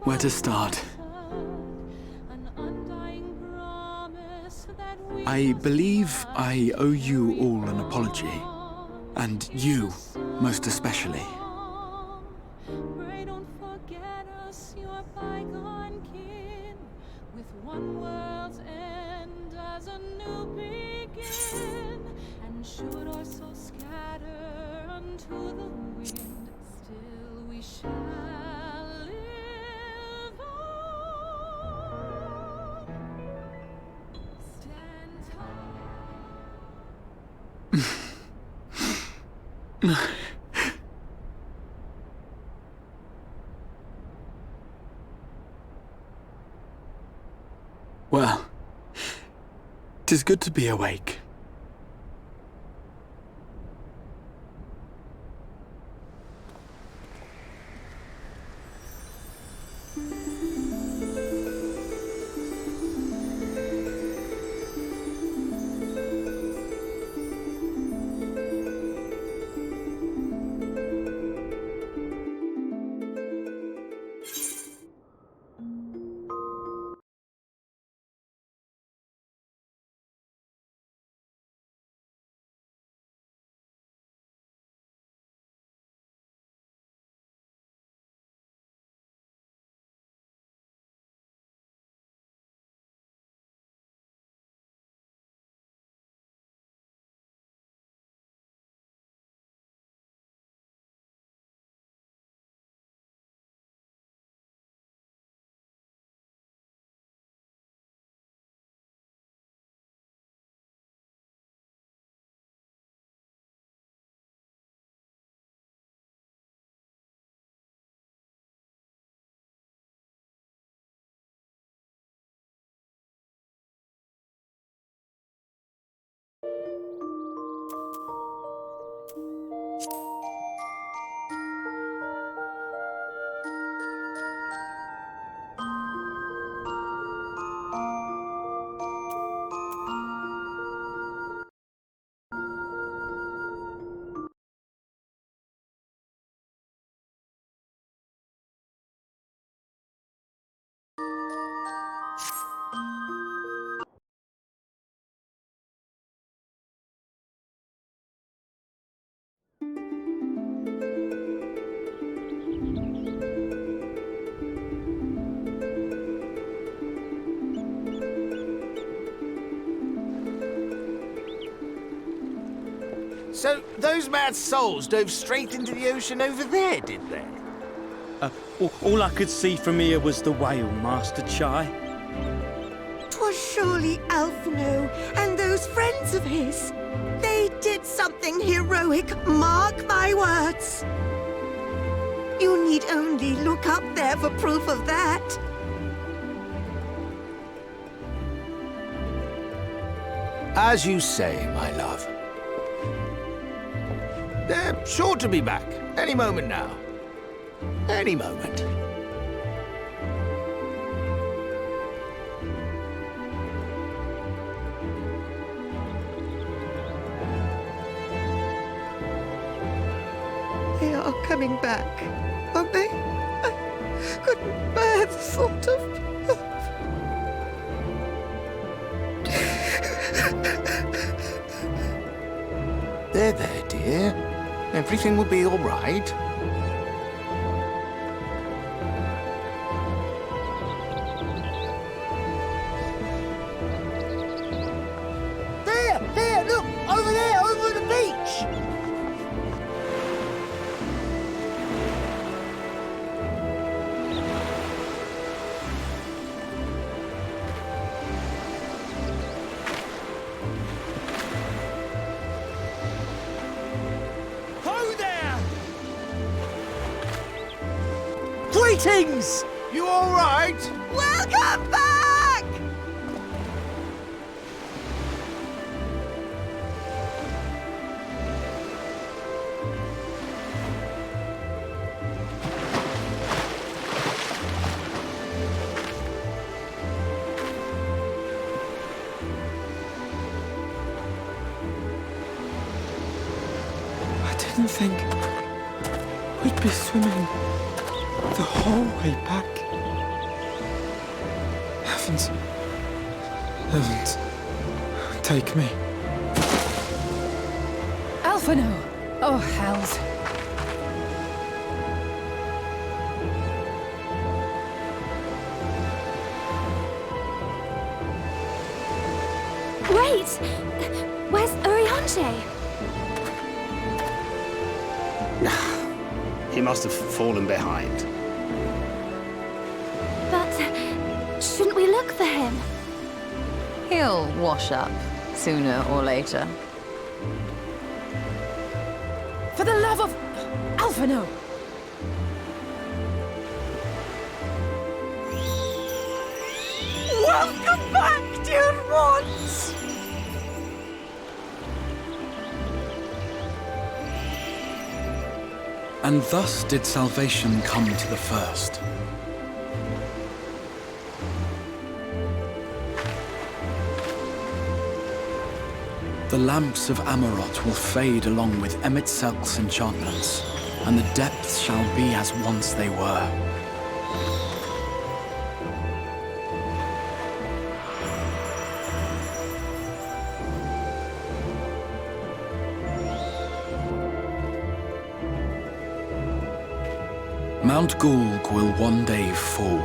Speaker 6: Where to start? I believe I owe you all an apology. And you, most especially. Well, 'tis good to be awake.
Speaker 5: So, those mad souls dove straight into the ocean over there, did they?
Speaker 2: All I could see from here was the whale, Master Chai.
Speaker 22: 'Twas surely Alphino and those friends of his. They did something heroic, mark my words. You need only look up there for proof of that.
Speaker 3: As you say, my love.
Speaker 5: They're sure to be back. Any moment now. Any moment.
Speaker 22: They are coming back, aren't they? I couldn't bear the thought of...
Speaker 5: There, dear. Everything will be all right.
Speaker 22: There, look! Over there, over the beach!
Speaker 6: Ho there! Greetings!
Speaker 5: You all right?
Speaker 22: Welcome back!
Speaker 2: I didn't think we'd be swimming the whole way back. Heavens. Heavens. Take me.
Speaker 12: Alphino! Oh, hells.
Speaker 9: Wait! Where's Urianger?
Speaker 23: He must have fallen behind.
Speaker 9: But shouldn't we look for him?
Speaker 1: He'll wash up, sooner or later.
Speaker 12: For the love of... Alphino!
Speaker 22: Welcome back, dear ones!
Speaker 6: And thus did salvation come to the first. The lamps of Amarot will fade along with Emet-Selk's enchantments, and the depths shall be as once they were. Mount Gulg will one day fall,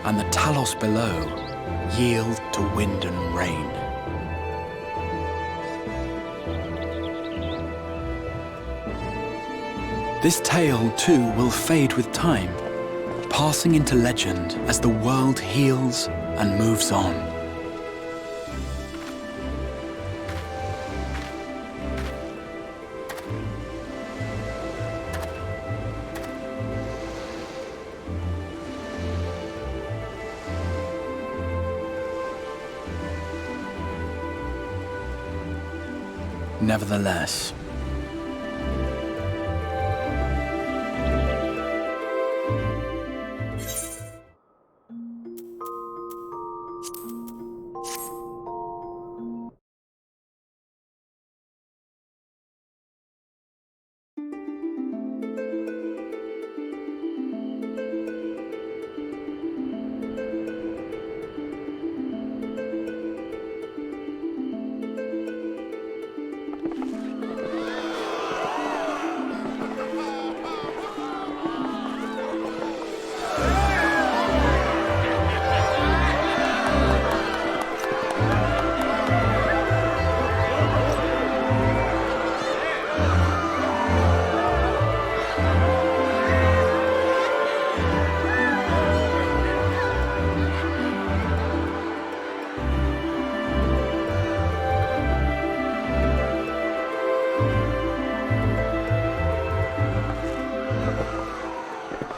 Speaker 6: and the Talos below yield to wind and rain. This tale, too, will fade with time, passing into legend as the world heals and moves on. Nevertheless,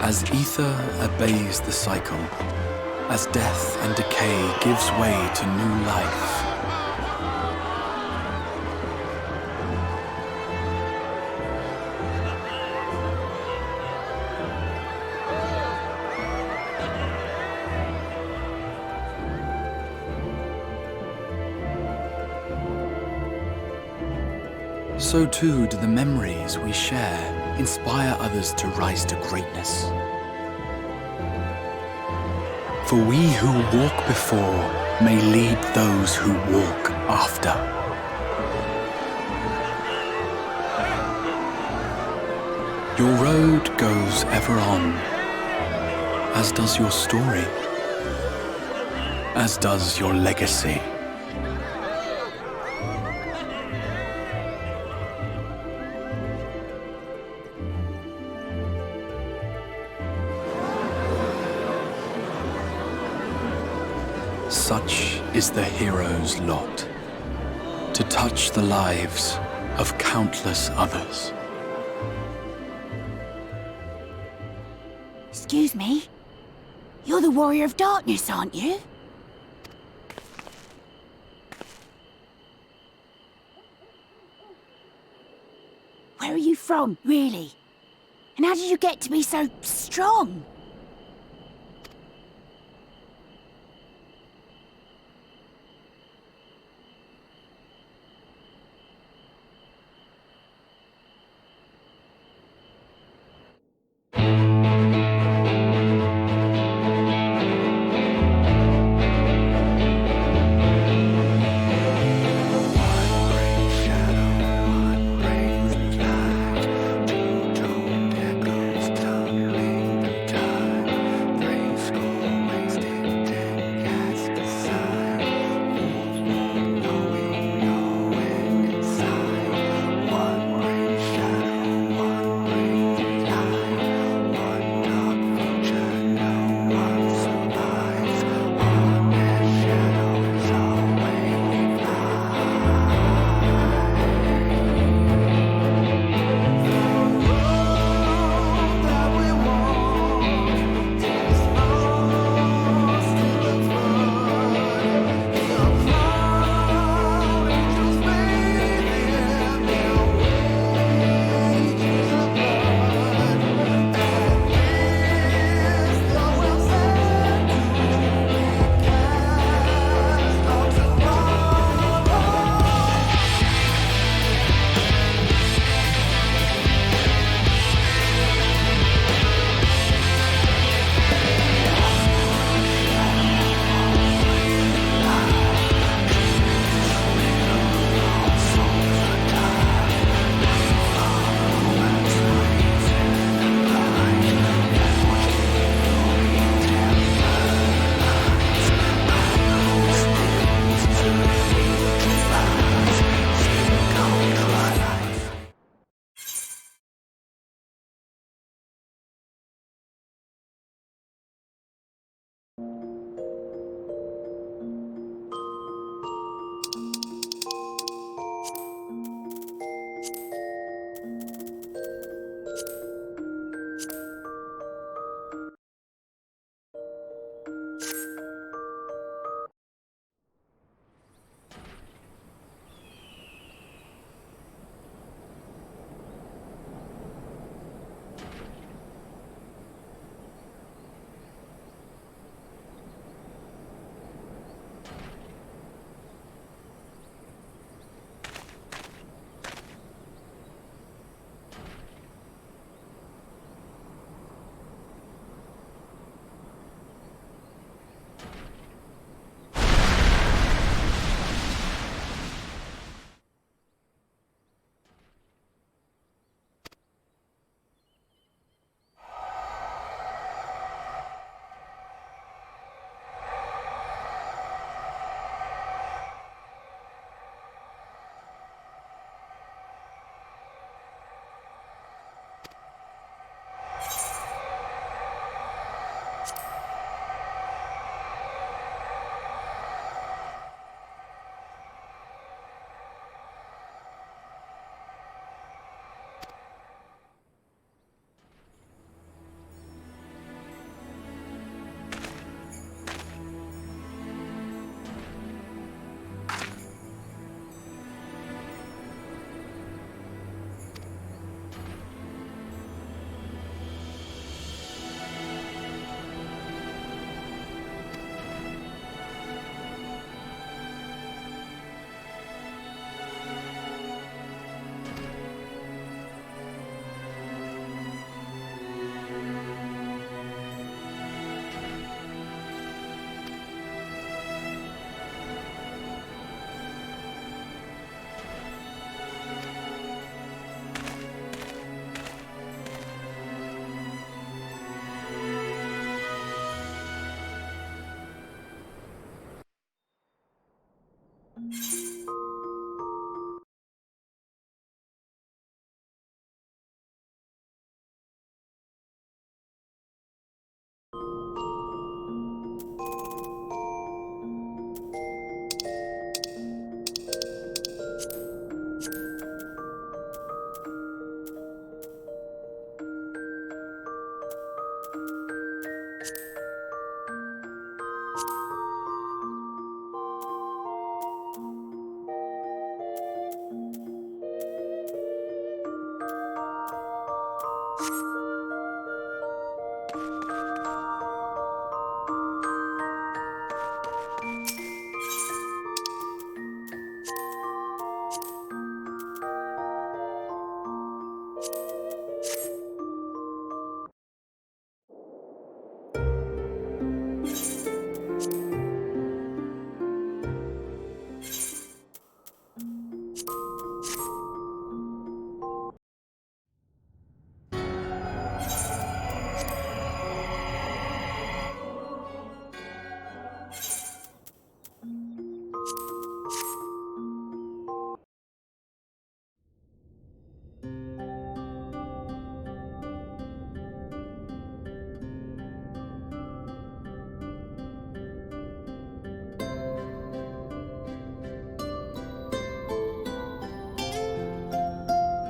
Speaker 2: As ether obeys the cycle, as death and decay gives way to new life, so too do the memories we share inspire others to rise to greatness. For we who walk before may lead those who walk after. Your road goes ever on, as does your story, as does your legacy. Such is the hero's lot, to touch the lives of countless others.
Speaker 13: Excuse me? You're the Warrior of Darkness, aren't you? Where are you from, really? And how did you get to be so strong?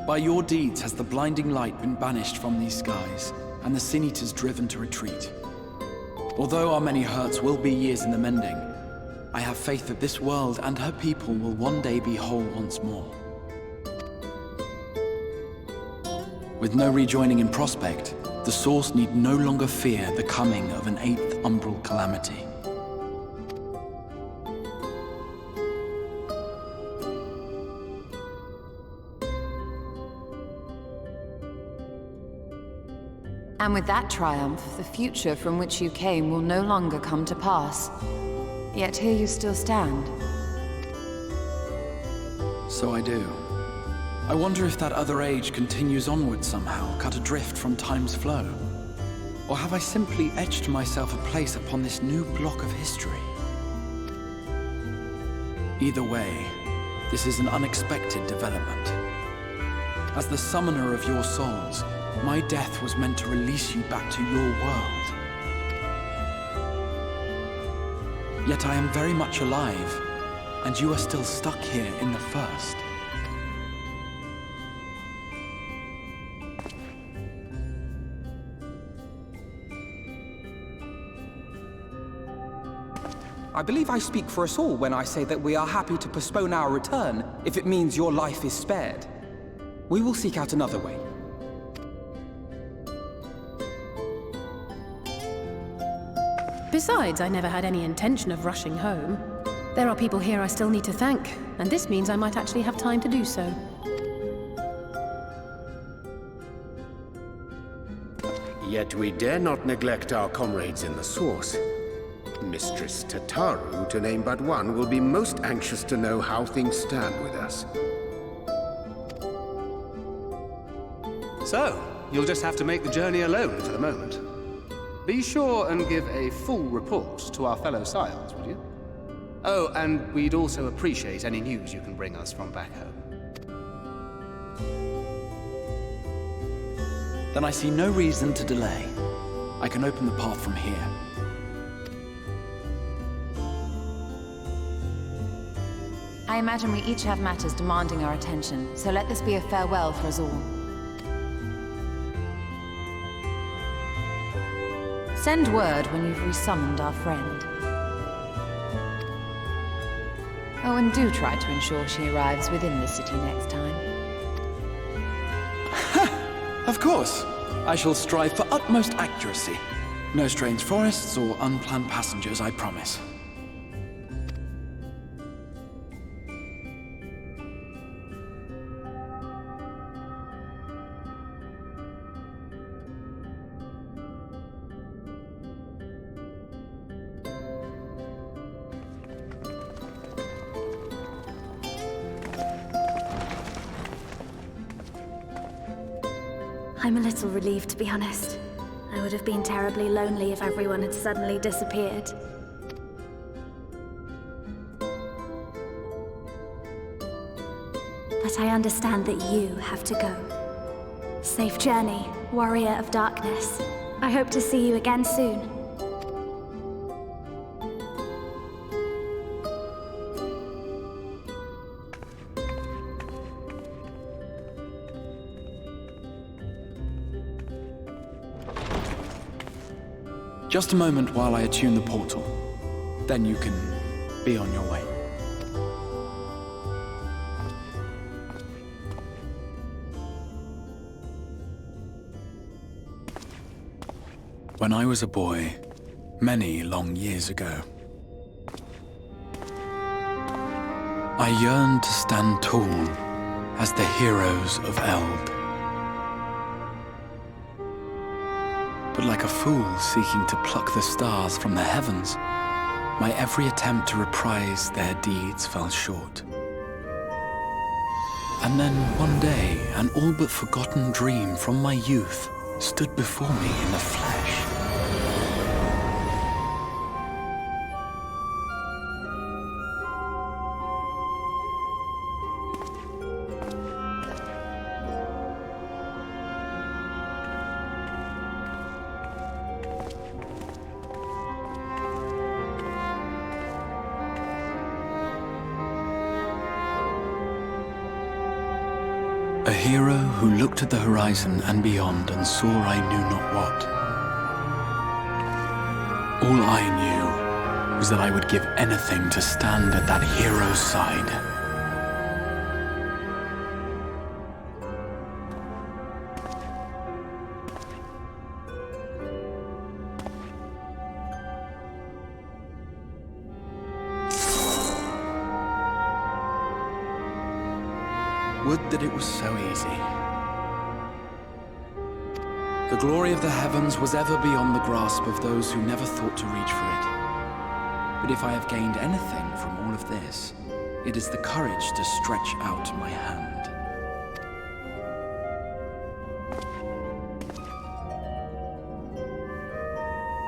Speaker 2: By your deeds has the blinding light been banished from these skies, and the Sin Eaters driven to retreat. Although our many hurts will be years in the mending, I have faith that this world and her people will one day be whole once more. With no rejoining in prospect, the Source need no longer fear the coming of an 8th umbral calamity.
Speaker 1: And with that triumph, the future from which you came will no longer come to pass. Yet here you still stand.
Speaker 2: So I do. I wonder if that other age continues onward somehow, cut adrift from time's flow. Or have I simply etched myself a place upon this new block of history? Either way, this is an unexpected development. As the summoner of your souls, my death was meant to release you back to your world. Yet I am very much alive, and you are still stuck here in the First.
Speaker 4: I believe I speak for us all when I say that we are happy to postpone our return if it means your life is spared. We will seek out another way.
Speaker 20: Besides, I never had any intention of rushing home. There are people here I still need to thank, and this means I might actually have time to do so.
Speaker 3: Yet we dare not neglect our comrades in the Source. Mistress Tataru, to name but one, will be most anxious to know how things stand with us.
Speaker 23: So, you'll just have to make the journey alone for the moment. Be sure and give a full report to our fellow scions, would you? Oh, and we'd also appreciate any news you can bring us from back home.
Speaker 2: Then I see no reason to delay. I can open the path from here.
Speaker 1: I imagine we each have matters demanding our attention, so let this be a farewell for us all. Send word when you've resummoned our friend. Oh, and do try to ensure she arrives within the city next time.
Speaker 2: Of course. I shall strive for utmost accuracy. No strange forests or unplanned passengers, I promise.
Speaker 9: I'm a little relieved, to be honest. I would have been terribly lonely if everyone had suddenly disappeared. But I understand that you have to go. Safe journey, warrior of darkness. I hope to see you again soon.
Speaker 2: Just a moment while I attune the portal. Then you can be on your way. When I was a boy, many long years ago, I yearned to stand tall as the heroes of Eld. But like a fool seeking to pluck the stars from the heavens, my every attempt to reprise their deeds fell short. And then one day, an all but forgotten dream from my youth stood before me in the flesh. A hero who looked at the horizon and beyond and saw I knew not what. All I knew was that I would give anything to stand at that hero's side. Would that it was so easy. The glory of the heavens was ever beyond the grasp of those who never thought to reach for it. But if I have gained anything from all of this, it is the courage to stretch out my hand.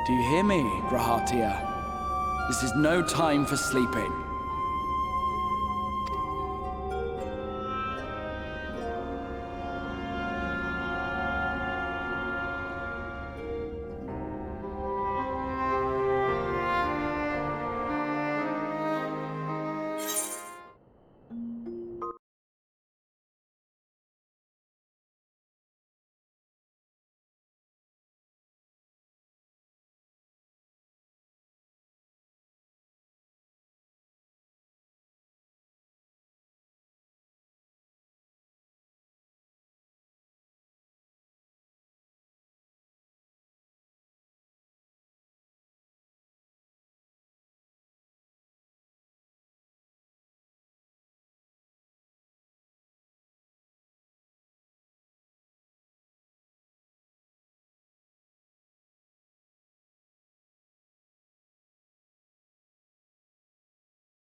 Speaker 2: Do you hear me, Grahatia? This is no time for sleeping.